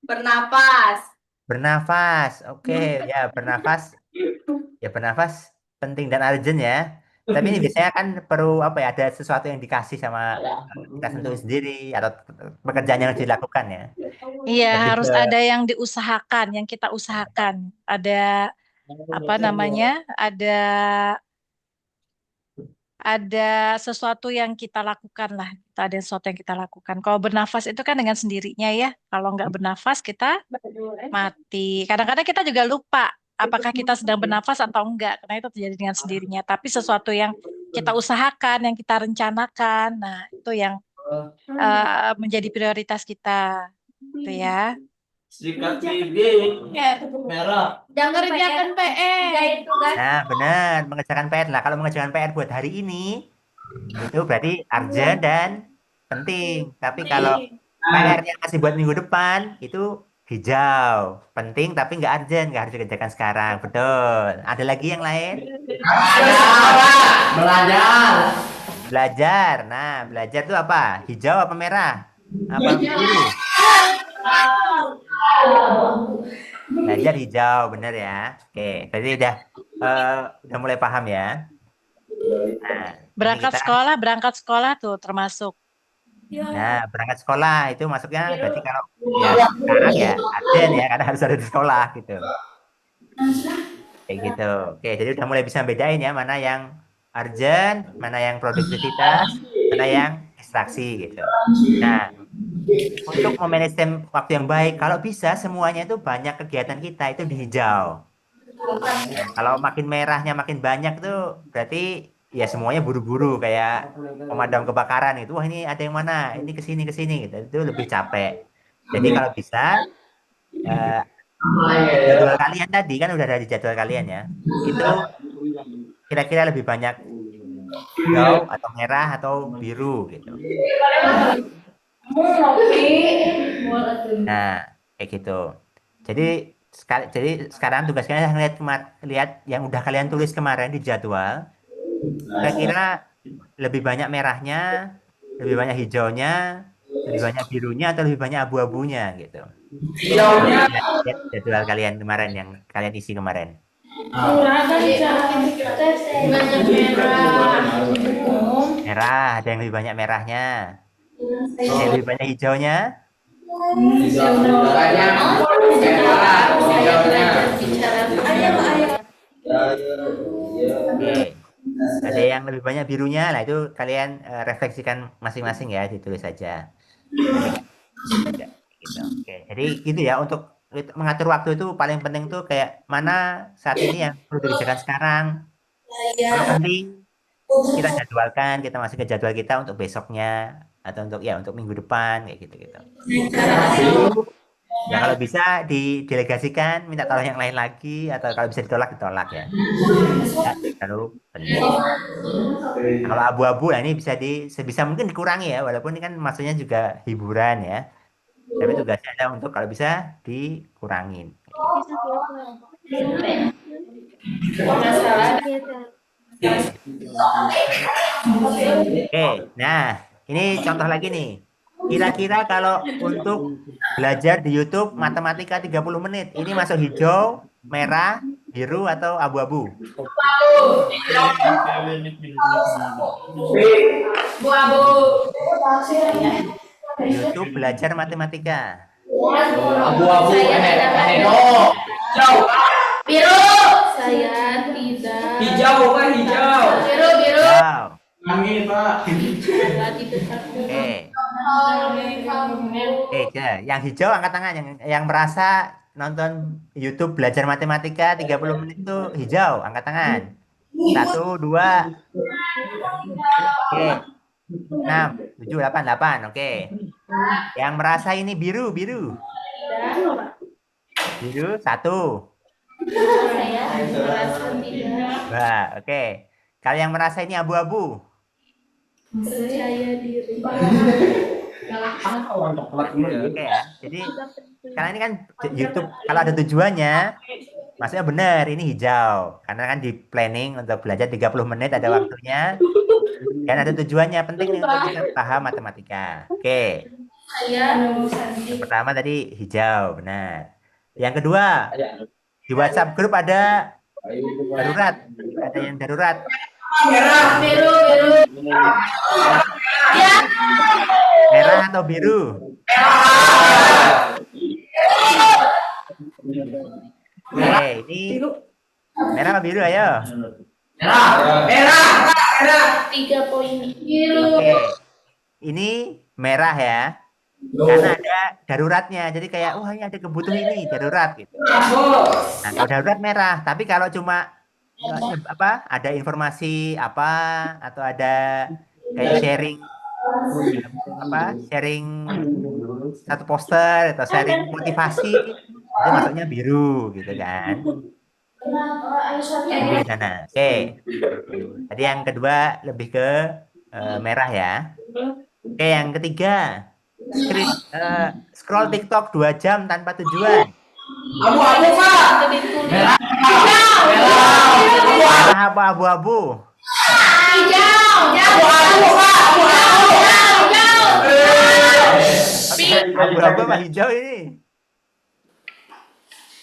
Bernapas. Bernafas. Oke, ya bernafas. Ya bernafas penting dan urgent ya. Tapi ini biasanya kan perlu apa ya? Ada sesuatu yang dikasih sama kita sendiri sendiri atau pekerjaan yang harus dilakukan ya. Iya, Lebih harus ke- ada yang diusahakan, yang kita usahakan. Ada apa namanya? Ada sesuatu yang kita lakukan lah. Ada sesuatu yang kita lakukan. Kalau bernafas itu kan dengan sendirinya ya. Kalau nggak bernafas kita mati. Kadang-kadang kita juga lupa apakah kita sedang bernafas atau enggak, karena itu terjadi dengan sendirinya. Tapi sesuatu yang kita usahakan, yang kita rencanakan, nah itu yang menjadi prioritas kita, gitu ya. Sikat gigi merah. Jangan kerjakan PR. Nah, benar, mengerjakan PR. Lah, kalau mengerjakan PR buat hari ini, itu berarti urgent dan penting. Tapi kalau PR-nya masih buat minggu depan, itu hijau. Penting tapi nggak urgent, nggak harus dikerjakan sekarang. Betul. Ada lagi yang lain? Belajar. Belajar. Nah, belajar itu apa? Hijau apa merah? Apa biru? Belajar hijau, bener ya. Oke, tadi udah mulai paham ya. Nah, Berangkat sekolah tuh termasuk. Nah, berangkat sekolah itu masuknya berarti kalau ya sekarang ya urgent ya karena harus ada di sekolah gitu. Kayak gitu. Oke, jadi udah mulai bisa bedain ya mana yang urgent, mana yang produktivitas, mana yang distraksi gitu. Nah, untuk memanage waktu yang baik, kalau bisa semuanya itu banyak kegiatan kita itu di hijau. Nah, kalau makin merahnya makin banyak tuh berarti ya semuanya buru-buru kayak pemadam kebakaran itu. Wah, ini ada yang mana? Ini kesini gitu. Itu lebih capek. Jadi kalau bisa jadwal kalian tadi kan udah ada di jadwal kalian ya. Itu kira-kira lebih banyak hijau atau merah atau biru gitu. Nah, kayak gitu. Jadi sekarang tugas kalian lihat yang udah kalian tulis kemarin di jadwal. Kira-kira lebih banyak merahnya, lebih banyak hijaunya, lebih banyak birunya atau lebih banyak abu-abunya gitu. Hijaunya. Lihat jadwal kalian kemarin yang kalian isi kemarin. Merah, ada yang lebih banyak merahnya. Ada yang lebih banyak hijaunya. Banyak merah, hijaunya. Oke. Ada yang lebih banyak birunya, lah itu kalian refleksikan masing-masing ya, ditulis saja. Gitu. Oke. Jadi gitu ya, untuk mengatur waktu itu paling penting tuh kayak mana saat ini yang perlu dikerjakan sekarang. Kalau penting kita jadwalkan, kita masuk ke jadwal kita untuk besoknya atau untuk minggu depan kayak gitu. Ya kalau bisa didelegasikan, minta tolong yang lain lagi, atau kalau bisa ditolak ya. Ya, terlalu penting. Kalau abu-abu ya ini bisa sebisa mungkin dikurangi ya, walaupun ini kan maksudnya juga hiburan ya. Tapi tugasnya ada untuk kalau bisa dikurangin. Oke, nah ini contoh lagi nih. Kira-kira kalau untuk belajar di YouTube matematika 30 menit, ini masuk hijau, merah, biru, atau abu-abu? Bu-abu. YouTube belajar matematika. Abu-abu. Hijau. Biru. Saya tidak. Hijau, Pak, hijau. Biru, biru. Wow. Angin, Pak. Ya. Yang hijau angkat tangan. Yang merasa nonton YouTube belajar matematika 30 menit itu hijau, angkat tangan. 1, 2. Oke. 6, 7, 8, 8. Oke. Yang merasa ini biru. Biru, 1. Saya merasa tidak Wah, oke. Kalau yang merasa ini abu-abu, percaya diri. oke ya. Jadi karena ini kan YouTube kalau ada tujuannya, maksudnya benar ini hijau. Karena kan di planning untuk belajar 30 menit ada waktunya. Dan ada tujuannya penting nih untuk kita paham matematika. Oke. Saya Yang pertama tadi hijau, benar. Yang kedua, di WhatsApp grup ada darurat. Ada yang darurat. Biru, biru. Merah atau biru? Oke, ini merah atau biru, ayo. Merah. 3 poin. Oke. Ini merah ya. Karena ada daruratnya. Jadi kayak, wah ini ada kebutuhan ini, darurat gitu. Nah, kalau darurat merah, tapi kalau cuma ada informasi apa atau ada kayak sharing satu poster atau sharing motivasi itu masuknya biru gitu kan. Di sana. Oke. Tadi yang kedua lebih ke merah ya. Oke, yang ketiga. Scroll TikTok 2 jam tanpa tujuan. Abu-abu, Pak. Merah apa abu-abu? Hijau. Abu-abu, Pak. Abu-abu apa hijau ini?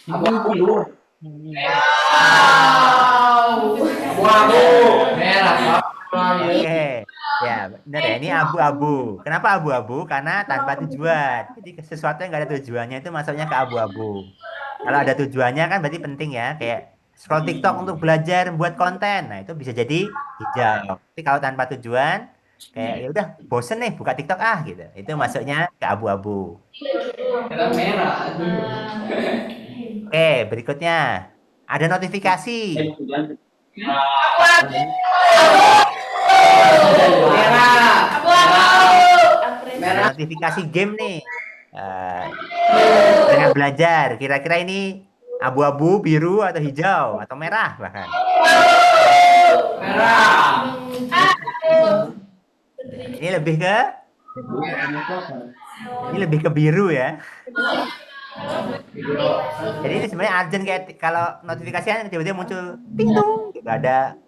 Abu-abu. Abu-abu. Merah, Pak. Oke. Ya, benar ya. Ini abu-abu. Kenapa abu-abu? Karena tanpa tujuan. Jadi sesuatu yang nggak ada tujuannya itu masuknya ke abu-abu. Kalau ada tujuannya kan berarti penting ya. Kayak scroll TikTok untuk belajar buat konten. Nah, itu bisa jadi hijau. Tapi kalau tanpa tujuan, kayak ya udah bosen nih buka TikTok gitu. Itu masuknya ke abu-abu. Merah. Oke, berikutnya. Ada notifikasi. Ada notifikasi game nih. Dengan belajar. Kira-kira ini abu-abu, biru, atau hijau, atau merah bahkan. Merah. Ini lebih ke biru ya. Jadi ini sebenarnya urgent, kayak kalau notifikasi kan tiba-tiba muncul ting tung gitu, ada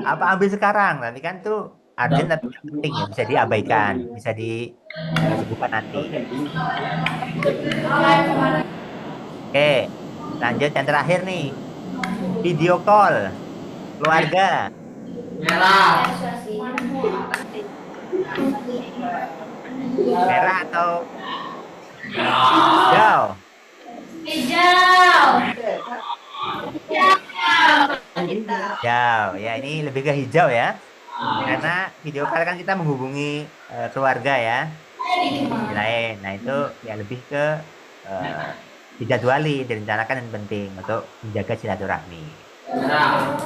apa ambil sekarang, nanti kan tuh urgent tapi penting ya, bisa diabaikan, bisa disebutkan nanti. Oke, lanjut yang terakhir nih, video call keluarga. Merah. Merah atau hijau? Hijau. Hijau ya, ini lebih ke hijau ya, karena video call kan kita menghubungi keluarga ya di lain. Nah itu ya lebih ke dijadwali, direncanakan dan penting untuk menjaga silaturahmi. Merah.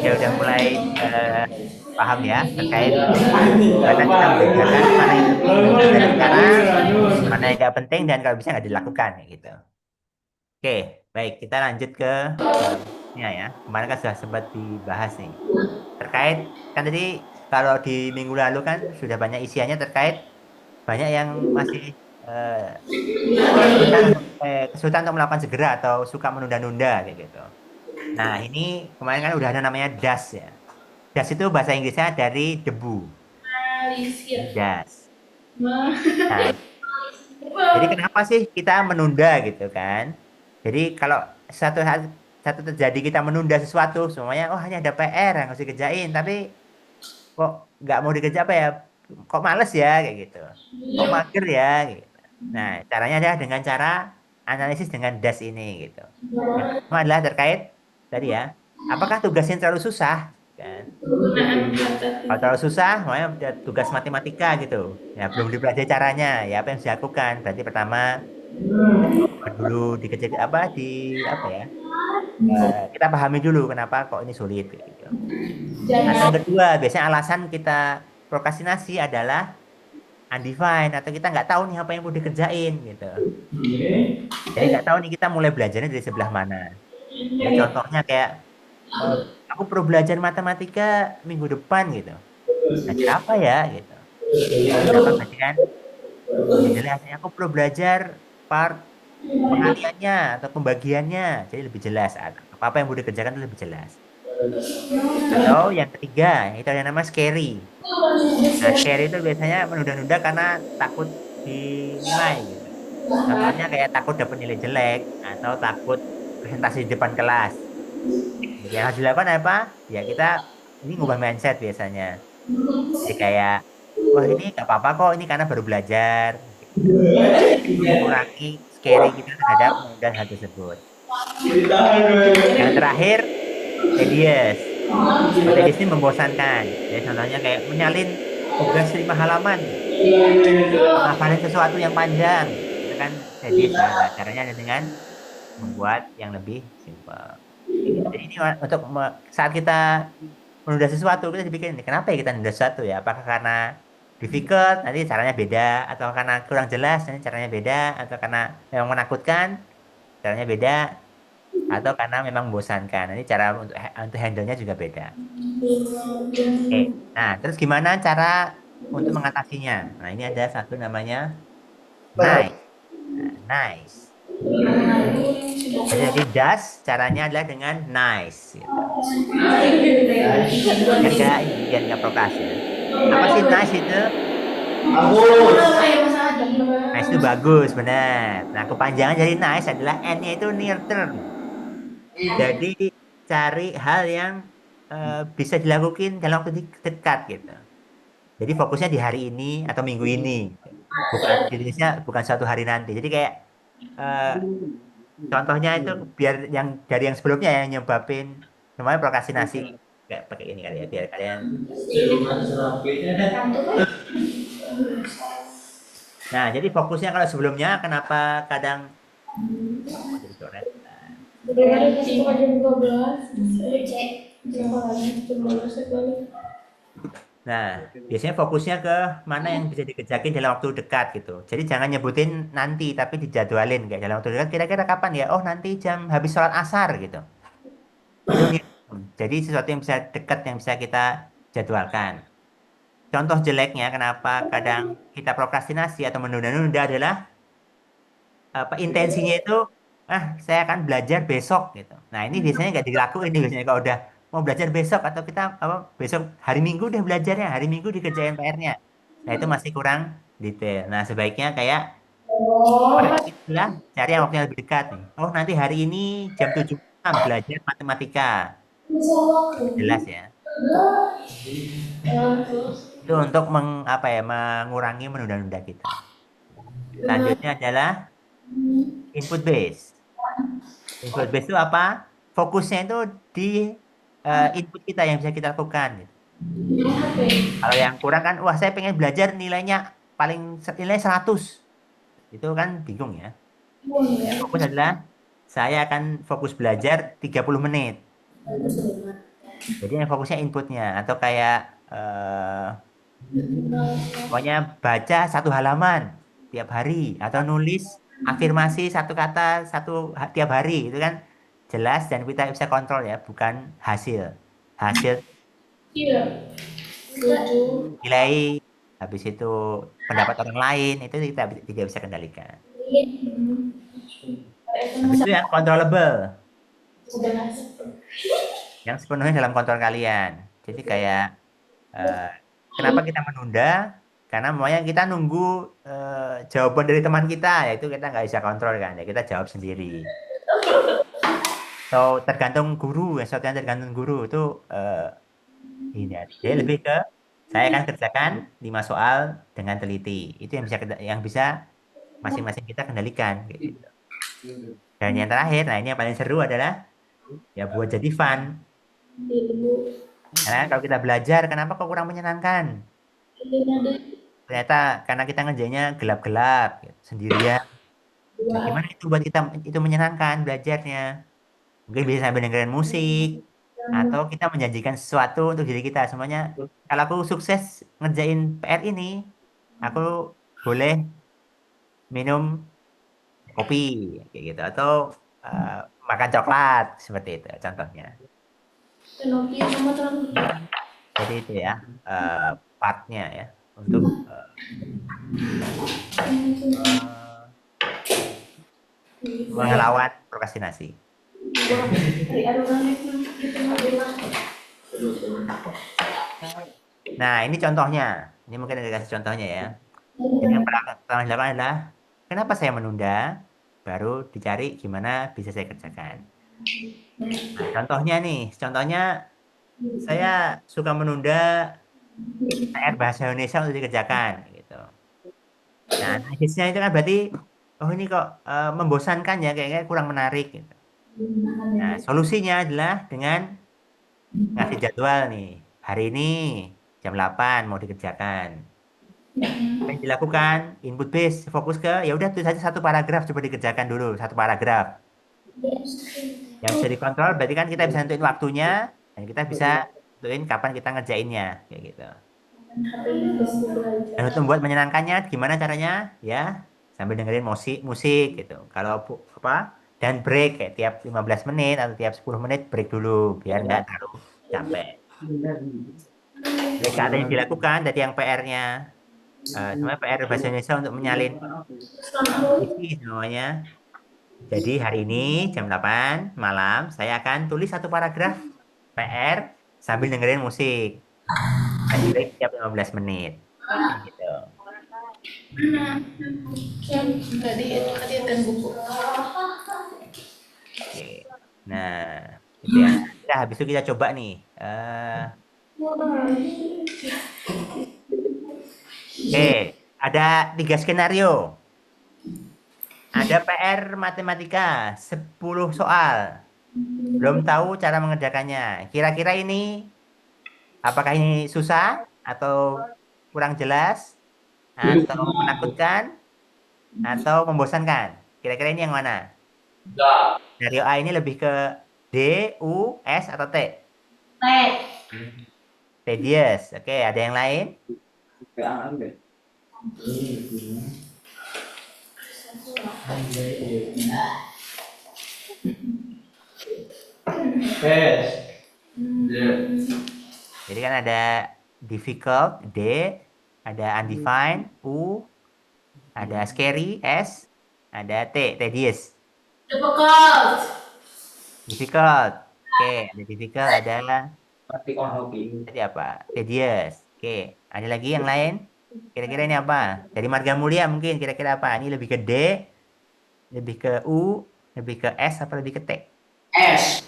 Ya udah mulai paham ya terkait karena kita membedakan mana yang penting dari sekarang, mana yang nggak penting dan kalau bisa nggak dilakukan kayak gitu. Oke, baik kita lanjut ke ya. Kemarin kan sudah sempat dibahas nih terkait kan tadi kalau di minggu lalu kan sudah banyak isiannya terkait banyak yang masih kesulitan untuk melakukan segera atau suka menunda-nunda kayak gitu. Nah ini kemarin kan udah ada namanya dust ya. Dust itu bahasa Inggrisnya dari debu. Dust. Nah, jadi kenapa sih kita menunda gitu kan? Jadi kalau satu terjadi kita menunda sesuatu, semuanya hanya ada PR yang harus dikerjain, tapi kok nggak mau dikerja apa ya? Kok males ya kayak gitu. Kok mager ya gitu. Nah, caranya adalah dengan cara analisis dengan DAS ini gitu. Yang pertama adalah terkait tadi ya, apakah tugasnya terlalu susah kan? Kalau terlalu susah, makanya ada tugas matematika gitu. Ya, belum dipelajari caranya, ya apa yang harus dilakukan? Berarti pertama dulu dikejar apa ya? Kita pahami dulu kenapa kok ini sulit gitu. Nah, yang kedua, biasanya alasan kita prokrastinasi adalah undefined atau kita nggak tahu nih apa yang mau dikerjain gitu. Jadi nggak tahu nih kita mulai belajarnya dari sebelah mana. Ya, contohnya kayak aku perlu belajar matematika minggu depan gitu. Belajar apa ya gitu. Dapat berarti kan? Jelasnya aku perlu belajar part pengaliannya atau pembagiannya, jadi lebih jelas. Apa yang mau dikerjakan itu lebih jelas. Atau yang ketiga, itu ada nama scary. Nah, scary itu biasanya menunda-nunda karena takut dinilai gitu. Contohnya kayak takut dapat nilai jelek atau takut presentasi di depan kelas. Jadi yang harus dilakukan apa? Ya kita ini ngubah mindset biasanya. Jadi kayak, wah ini nggak apa-apa kok, ini karena baru belajar. Mengurangi scary kita terhadap menunda hal tersebut. Yang terakhir, tedious. Tedious ini membosankan. Jadi contohnya kayak menyalin tugas 5 halaman, ngafalin sesuatu yang panjang, itu kan tedious. Nah, caranya dengan membuat yang lebih simpel. Jadi ini untuk saat kita menunda sesuatu kita dipikirin, kenapa ya kita menunda sesuatu ya? Apakah karena difficult, nanti caranya beda, atau karena kurang jelas, nanti caranya beda, atau karena memang menakutkan, caranya beda, atau karena memang membosankan. Nanti cara untuk handle-nya juga beda. Oke. Nah, terus gimana cara untuk mengatasinya? Nah, ini ada satu namanya nice. Nice. Jadi das caranya adalah dengan nice. Gitu. Yang nggak prokas ya. Apa sih nice itu? Nice itu bagus, benar. Nah, kepanjangan dari nice adalah N-nya itu near term. Jadi cari hal yang bisa dilakukan dalam waktu dekat gitu. Jadi fokusnya di hari ini atau minggu ini. Bukan dirinya bukan suatu hari nanti. Jadi kayak contohnya itu biar yang dari yang sebelumnya yang nyebabin namanya prokrastinasi. Kayak pakai ini kali ya biar kalian. Nah, jadi fokusnya kalau sebelumnya kenapa kadang jadi coret. Nah, biasanya fokusnya ke mana yang bisa dikerjakin dalam waktu dekat gitu. Jadi jangan nyebutin nanti, tapi dijadwalin kayak dalam waktu dekat. Kira-kira kapan ya? Oh nanti jam habis sholat asar gitu. Jadi sesuatu yang bisa dekat yang bisa kita jadwalkan. Contoh jeleknya kenapa kadang kita prokrastinasi atau menunda-nunda adalah intensinya itu saya akan belajar besok gitu. Nah ini biasanya nggak dilakuin biasanya kalau udah mau belajar besok atau kita besok hari Minggu udah belajarnya, hari Minggu dikerjain PR-nya. Nah itu masih kurang detail. Nah sebaiknya kayak itulah cari yang waktunya lebih dekat nih. Oh nanti hari ini jam 7 belajar matematika. Jelas ya. Itu untuk mengurangi menunda-nunda kita. Selanjutnya adalah input base. Input base itu apa? Fokusnya itu di input kita yang bisa kita lakukan. Gitu. Kalau yang kurang kan, wah saya pengen belajar nilainya nilai 100. Itu kan bingung ya. Fokus adalah saya akan fokus belajar 30 menit. Jadi yang fokusnya inputnya atau kayak pokoknya baca satu halaman tiap hari atau nulis afirmasi satu kata tiap hari itu kan jelas dan kita bisa kontrol ya, bukan hasil. Hasil Iya. Setuju. nilai, habis itu pendapat orang lain itu kita tidak bisa kendalikan. Habis itu yang controllable, yang sepenuhnya dalam kontrol kalian. Jadi kayak kenapa kita menunda? Karena maunya kita nunggu jawaban dari teman kita, yaitu kita nggak bisa kontrol kan, ya kita jawab sendiri. So tergantung guru, ya, sesuatu yang tergantung guru itu ini ya. Jadi lebih ke saya akan kerjakan 5 soal dengan teliti. Itu yang bisa masing-masing kita kendalikan gitu. Dan yang terakhir, nah ini yang paling seru adalah ya buat jadi fun. Karena kalau kita belajar, kenapa kok kurang menyenangkan? Ternyata karena kita ngerjainnya gelap-gelap, gitu, sendirian. Nah, gimana itu buat kita itu menyenangkan belajarnya? Mungkin bisa sambil dengerin musik, atau kita menjanjikan sesuatu untuk diri kita. Semuanya, kalau aku sukses ngerjain PR ini, aku boleh minum kopi, kayak gitu, atau makan coklat, seperti itu contohnya. Jadi itu ya partnya ya untuk melawan prokrastinasi. Nah, ini contohnya. Ini mungkin ada kasih contohnya ya. Jadi yang pertama dilakukan adalah kenapa saya menunda, baru dicari gimana bisa saya kerjakan. Nah, contohnya saya suka menunda PR bahasa Indonesia untuk dikerjakan gitu. Nah, analisisnya itu kan berarti oh ini kok membosankan ya, kayaknya kurang menarik gitu. Nah, solusinya adalah dengan ngasih jadwal nih. Hari ini jam 8 mau dikerjakan. Apa yang dilakukan? Input base, fokus ke ya udah tulis saja satu paragraf, coba dikerjakan dulu satu paragraf. Yang bisa dikontrol berarti kan kita bisa nentuin waktunya dan kita bisa nentuin kapan kita ngerjainnya kayak gitu. Dan untuk membuat menyenangkannya gimana caranya? Ya, sambil dengerin musik gitu. Kalau apa? Dan break kayak tiap 15 menit atau tiap 10 menit break dulu biar nggak terlalu capek. Jadi ada yang dilakukan tadi yang PR-nya sebenarnya PR bahasa Indonesia untuk menyalin isi semuanya. Jadi hari ini jam 8 malam saya akan tulis satu paragraf PR sambil dengerin musik. Break tiap 15 menit. Gitu. Tadi kan buku. Oke. Nah, itu ya. Nah, habis itu kita coba nih. Oke, ada 3 skenario. Ada PR matematika 10 soal. Belum tahu cara mengerjakannya. Kira-kira ini apakah ini susah atau kurang jelas atau menakutkan atau membosankan? Kira-kira ini yang mana? Skenario A ini lebih ke D, U, S atau T? T. Tedious. Oke, ada yang lain? Jadi kan ada difficult D, ada undefined U, ada scary S, ada T, tedious. Difficult. Oke, ada difficult, ada tadi apa? Tedious. Oke, ada lagi yang lain? Kira-kira ini apa? Dari Marga Mulia mungkin kira-kira apa? Ini lebih ke D, lebih ke U, lebih ke S apa lebih ke T? S.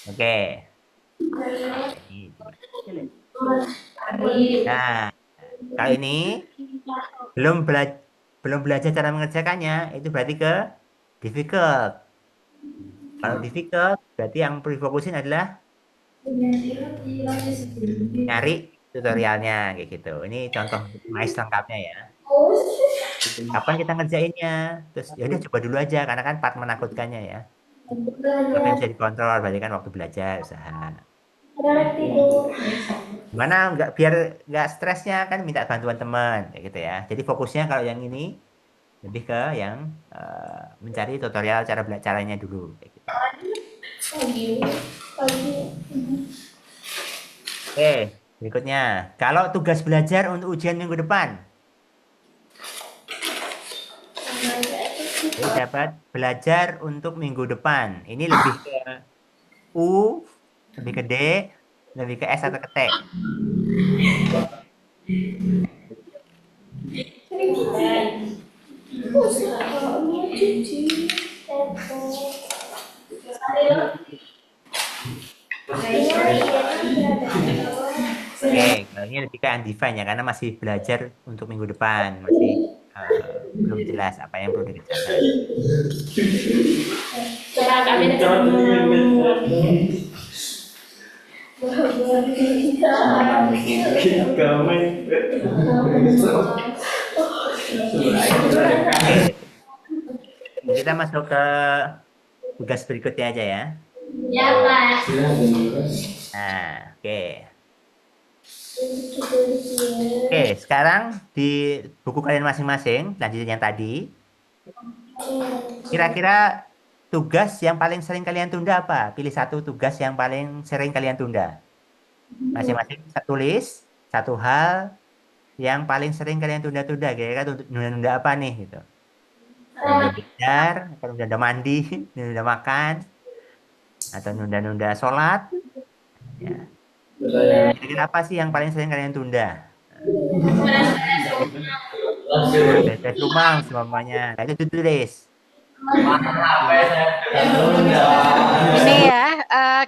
Oke. Nah, kali ini belum belajar cara mengerjakannya, itu berarti ke difficult. Kalau difficult, berarti yang perlu fokusin adalah nyari tutorialnya kayak gitu. Ini contoh mais lengkapnya ya. Kapan kita ngerjainnya? Terus ya udah coba dulu aja karena kan part menakutkannya ya. Tapi bisa dikontrol, berarti kan waktu belajar usaha. Gimana nggak biar nggak stresnya kan minta bantuan teman kayak gitu ya. Jadi fokusnya kalau yang ini lebih ke yang mencari tutorial cara caranya dulu kayak gitu. Oke, berikutnya. Kalau tugas belajar untuk ujian minggu depan, jadi dapat belajar untuk minggu depan. Ini lebih ke U, lebih ke D, lebih ke S atau ke T. Oke, kalau ini lebih ke undefined ya, karena masih belajar untuk minggu depan, masih belum jelas apa yang perlu dikerjakan. Kita masuk ke tugas berikutnya aja ya. Ya, Pak. Nah, oke. Oke, sekarang di buku kalian masing-masing, lanjutin yang tadi. Kira-kira tugas yang paling sering kalian tunda apa? Pilih satu tugas yang paling sering kalian tunda. Masing-masing tulis satu hal yang paling sering kalian tunda-tunda. Kira-kira nunda-nunda apa nih gitu? Nunda belajar, atau nunda mandi, nunda makan, atau nunda-nunda sholat. Ya. Kira-kira apa sih yang paling sering kalian tunda? Beres rumah semuanya. Nah, itu tulis. Ini ya,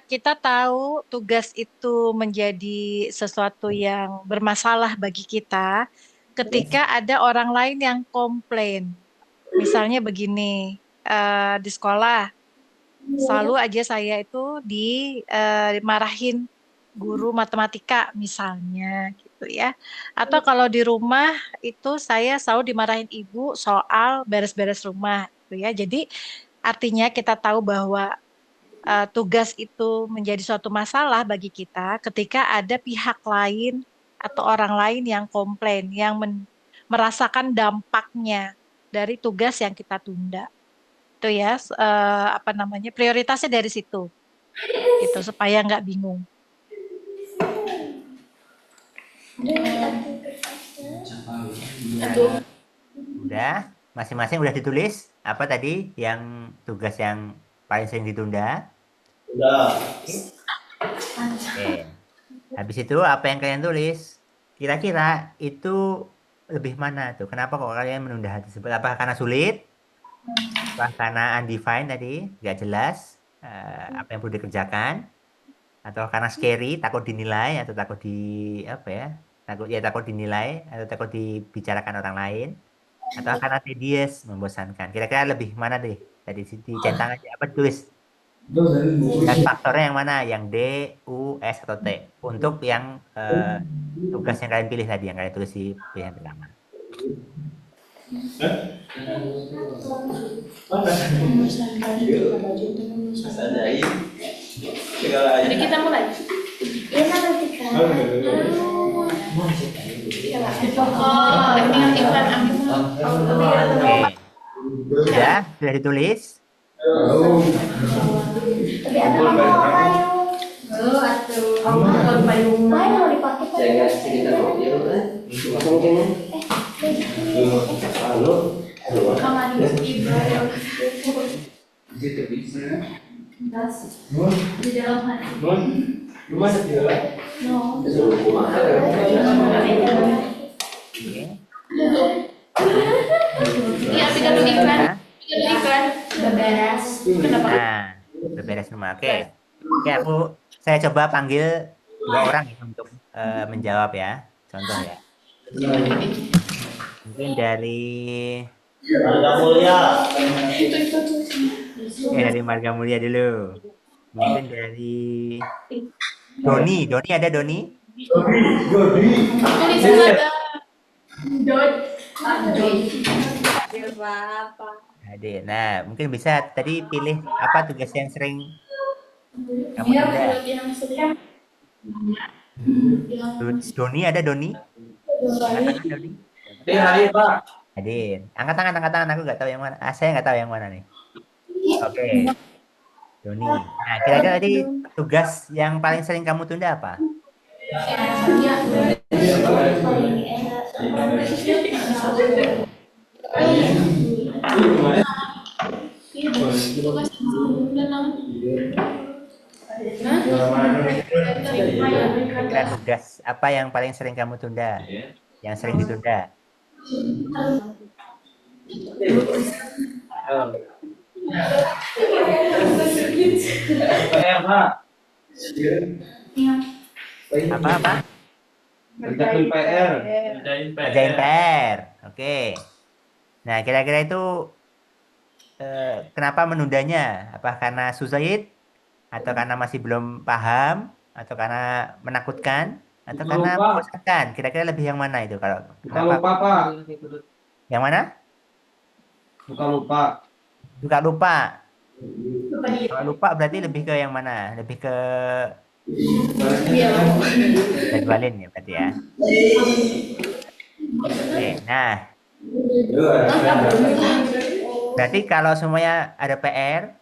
kita tahu tugas itu menjadi sesuatu yang bermasalah bagi kita ketika ada orang lain yang komplain. Misalnya begini, di sekolah selalu aja saya itu dimarahin guru matematika misalnya gitu ya. Atau kalau di rumah itu saya selalu dimarahin ibu soal beres-beres rumah gitu ya. Jadi artinya kita tahu bahwa tugas itu menjadi suatu masalah bagi kita ketika ada pihak lain atau orang lain yang komplain, yang merasakan dampaknya dari tugas yang kita tunda. Itu ya, prioritasnya dari situ. Gitu, supaya nggak bingung. Udah, masing-masing udah ditulis apa tadi yang tugas yang paling sering ditunda? Udah. Oke. Habis itu apa yang kalian tulis? Kira-kira itu lebih mana tuh? Kenapa kok kalian menunda hal tersebut? Apakah karena sulit? Apakah karena undefined tadi? Nggak jelas apa yang perlu dikerjakan? Atau karena scary, takut dinilai atau takut takut dinilai atau takut dibicarakan orang lain, atau karena tedious, membosankan. Kira-kira lebih mana deh? Tadi dicentang aja apa tulis? Dan faktornya yang mana? Yang D, U, S atau T? Untuk yang tugas yang kalian pilih tadi, yang kalian tulis di pilihan pertama. Jadi kita mulai. Dengan iklan Oke. Sudah ditulis? Di dalam hati. Iya, tiga dulu iklan. Beberes. Kenapa? Nah, beberes semua. Oke. Oke, saya coba panggil 2 orang ya untuk menjawab ya. Contoh ya. Mungkin dari Marga Mulia. dari Marga Mulia dulu. Mungkin dari Doni. Doni ada Doni? Tulis ada. Hadir. Nah, mungkin bisa tadi pilih apa tugas yang sering kamu tunda. Doni ada Doni? Angkat tangan Doni. Hadir, Pak. Hadir. Angkat tangan. Aku nggak tahu yang mana. Saya nggak tahu yang mana nih. Oke. Doni. Nah, kira-kira tadi tugas yang paling sering kamu tunda apa? Kira tugas apa yang paling sering kamu tunda? Yang sering ditunda? PR, Pak. Apa? Kerjain PR. Kerjain PR. Oke. Nah, kira-kira itu kenapa menundanya? Apa karena sulit? Atau karena masih belum paham? Atau karena menakutkan? Atau karena Lupa. membosankan? Kira-kira lebih yang mana itu? Kalau Bukan lupa, Pak. yang mana? Bukan lupa. Juga lupa. Kalau lupa berarti lebih ke yang mana? Lebih ke jadwalin ya berarti ya. Oke, nah. Berarti kalau semuanya ada PR,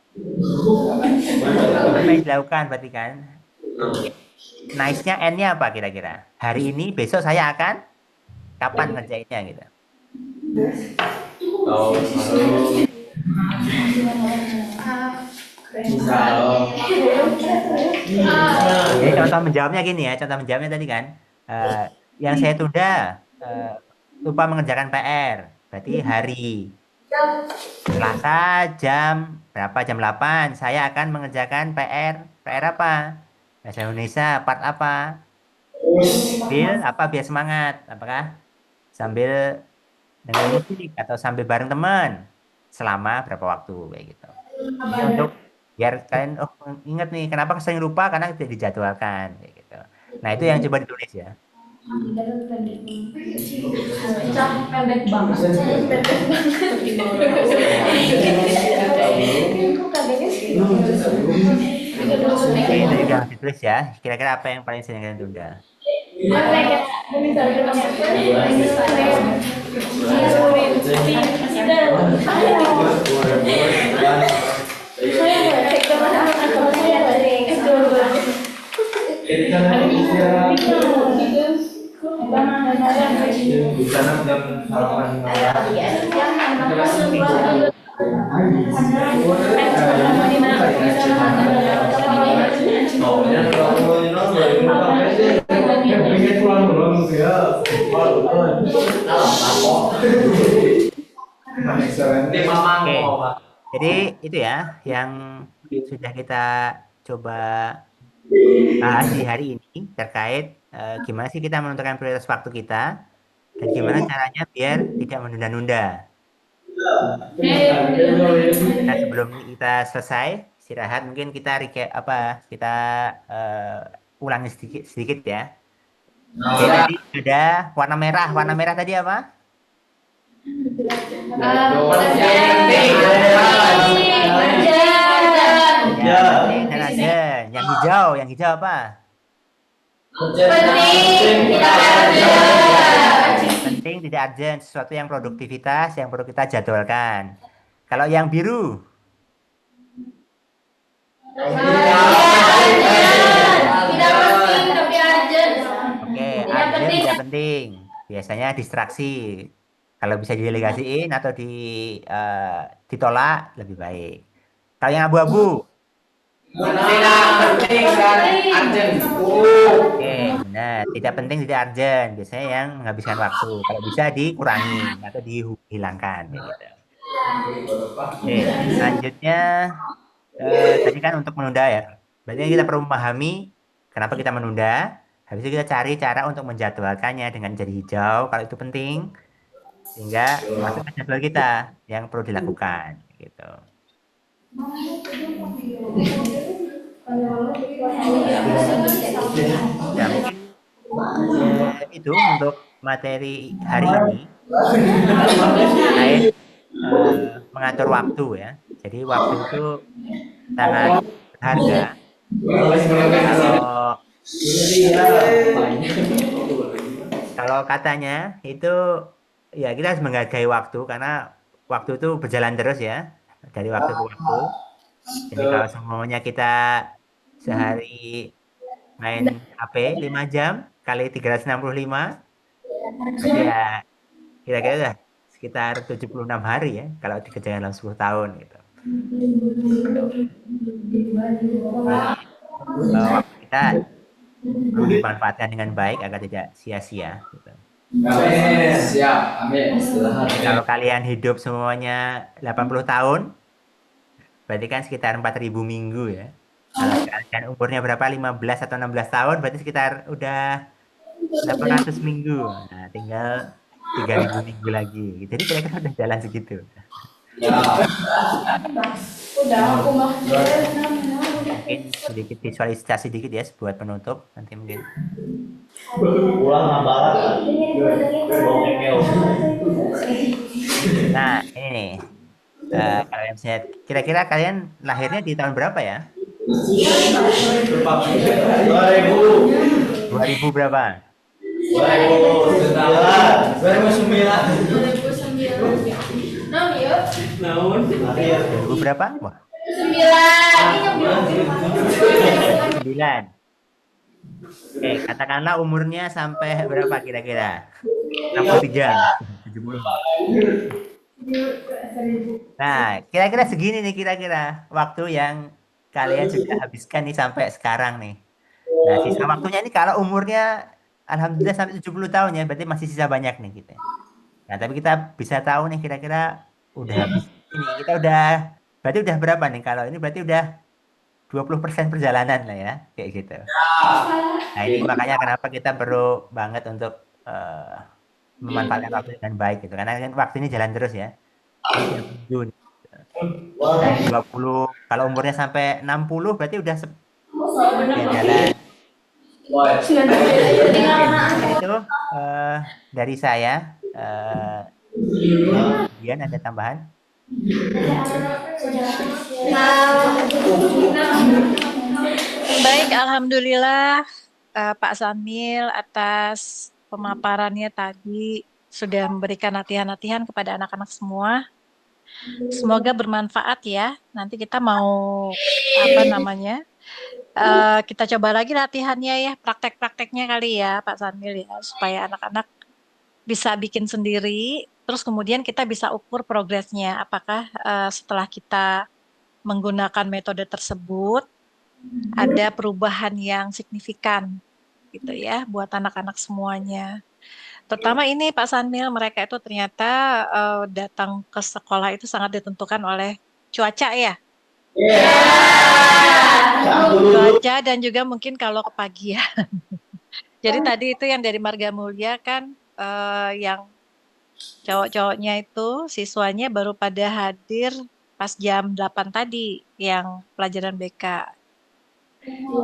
apa yang dilakukan berarti kan? Nice-nya N-nya apa kira-kira? Hari ini, besok saya akan kapan ngerjainnya gitu. Jadi contoh menjawabnya gini ya, contoh menjawabnya tadi kan, yang saya tunda lupa mengerjakan PR, berarti hari Selasa jam berapa? Jam 8 saya akan mengerjakan PR apa? Bahasa Indonesia part apa? Biar semangat, apakah sambil dengerin musik atau sambil bareng teman selama berapa waktu kayak gitu. Ini untuk biar kalian ingat nih kenapa sering lupa karena tidak dijadwalkan kayak gitu. Nah, itu yang coba ditulis ya. Pendek banget. Oke, jadi jangan ditulis ya. Kira-kira apa yang paling sering kalian tunda? Oke, jadi itu ya yang sudah kita coba bahas di hari ini terkait gimana sih kita menentukan prioritas waktu kita dan gimana caranya biar tidak menunda-nunda. Nah, sebelum kita selesai istirahat mungkin kita kita ulangi sedikit ya. Oke, tadi ada warna merah tadi apa? Dan ada yang hijau apa? Penting tidak urgent, sesuatu yang produktivitas yang perlu kita jadwalkan. Kalau yang biru? Oke, urgent tidak penting. Biasanya distraksi. Kalau bisa didelegasiin atau ditolak lebih baik. Kalau yang abu-abu? Tidak penting dan urgent. Oke, benar. Tidak penting, tidak urgent. Biasanya yang menghabiskan waktu. Kalau bisa dikurangi atau dihilangkan. Gitu. Oke, selanjutnya tadi kan untuk menunda ya. Berarti kita perlu memahami kenapa kita menunda. Habis itu kita cari cara untuk menjadwalkannya dengan jadi hijau kalau itu penting. Sehingga masuk ke jadwal kita yang perlu dilakukan. Gitu. Ya, mungkin itu untuk materi hari ini. Terkait mengatur waktu ya. Jadi waktu itu sangat berharga. Kalau kalau katanya itu ya kita harus menghargai waktu karena waktu itu berjalan terus ya dari waktu ke waktu. Jadi kalau semuanya kita sehari main HP 5 jam kali 365 berarti ya kira-kira udah sekitar 76 hari ya kalau dikerjakan dalam 10 tahun gitu. Waktu kita perlu dimanfaatkan dengan baik agar tidak sia-sia gitu. Amin. Siap. Amin. Kalau kalian hidup semuanya 80 tahun berarti kan sekitar 4.000 minggu ya. Kalau kalian umurnya berapa? 15 atau 16 tahun berarti sekitar udah 800 minggu. Nah, tinggal 3.000 minggu lagi. Jadi kira-kira udah jalan segitu. Udah aku mah. Mungkin sedikit visualisasi dikit ya buat penutup nanti mungkin. Pulang ngabaran. Bawa kekeo. Nah, ini nih. Kalian bisa kira-kira kalian lahirnya di tahun berapa ya? 2000. 2000 berapa? 2009. 2000 berapa? Wah, 9. Oke, katakanlah umurnya sampai berapa kira-kira? 63. 70. Nah, kira-kira segini nih kira-kira waktu yang kalian sudah habiskan nih sampai sekarang nih. Nah, sisa waktunya ini kalau umurnya alhamdulillah sampai 70 tahun ya, berarti masih sisa banyak nih kita. Nah, tapi kita bisa tahu nih kira-kira udah habis ini. Kita udah berarti udah berapa nih? Kalau ini berarti udah 20% perjalanan lah ya, kayak gitu. Nah, ini makanya kenapa kita perlu banget untuk memanfaatkan waktu dengan baik gitu. Karena kan waktu ini jalan terus ya. Ini Juni. 20 kalau umurnya sampai 60 berarti udah jalan. Itu dari saya. Kemudian ada tambahan? Baik, alhamdulillah Pak Sanmil atas pemaparannya tadi sudah memberikan latihan-latihan kepada anak-anak semua. Semoga bermanfaat ya. Nanti kita mau kita coba lagi latihannya ya, praktek-prakteknya kali ya Pak Sanmil ya, supaya anak-anak bisa bikin sendiri. Terus kemudian kita bisa ukur progresnya. Apakah setelah kita menggunakan metode tersebut ada perubahan yang signifikan gitu ya buat anak-anak semuanya. Terutama ini Pak Sanmil, mereka itu ternyata datang ke sekolah itu sangat ditentukan oleh cuaca ya. Cuaca dan juga mungkin kalau kepagian. Jadi tadi itu yang dari Marga Mulia kan yang cowok-cowoknya itu siswanya baru pada hadir pas jam 8 tadi yang pelajaran BK.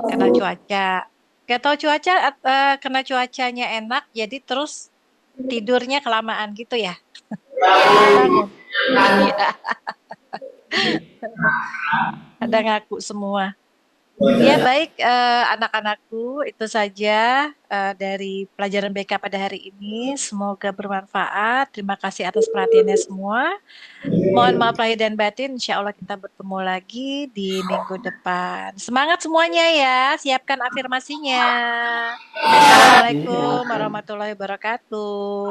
Karena cuaca. Gak tahu cuaca, karena cuacanya enak, jadi terus tidurnya kelamaan gitu ya. Bangun. Ada ngaku semua. Ya baik anak-anakku, itu saja dari pelajaran BK pada hari ini. Semoga bermanfaat. Terima kasih atas perhatiannya semua. Mohon maaf lahir dan batin. Insya Allah kita bertemu lagi di minggu depan. Semangat semuanya ya. Siapkan afirmasinya. Assalamualaikum warahmatullahi wabarakatuh.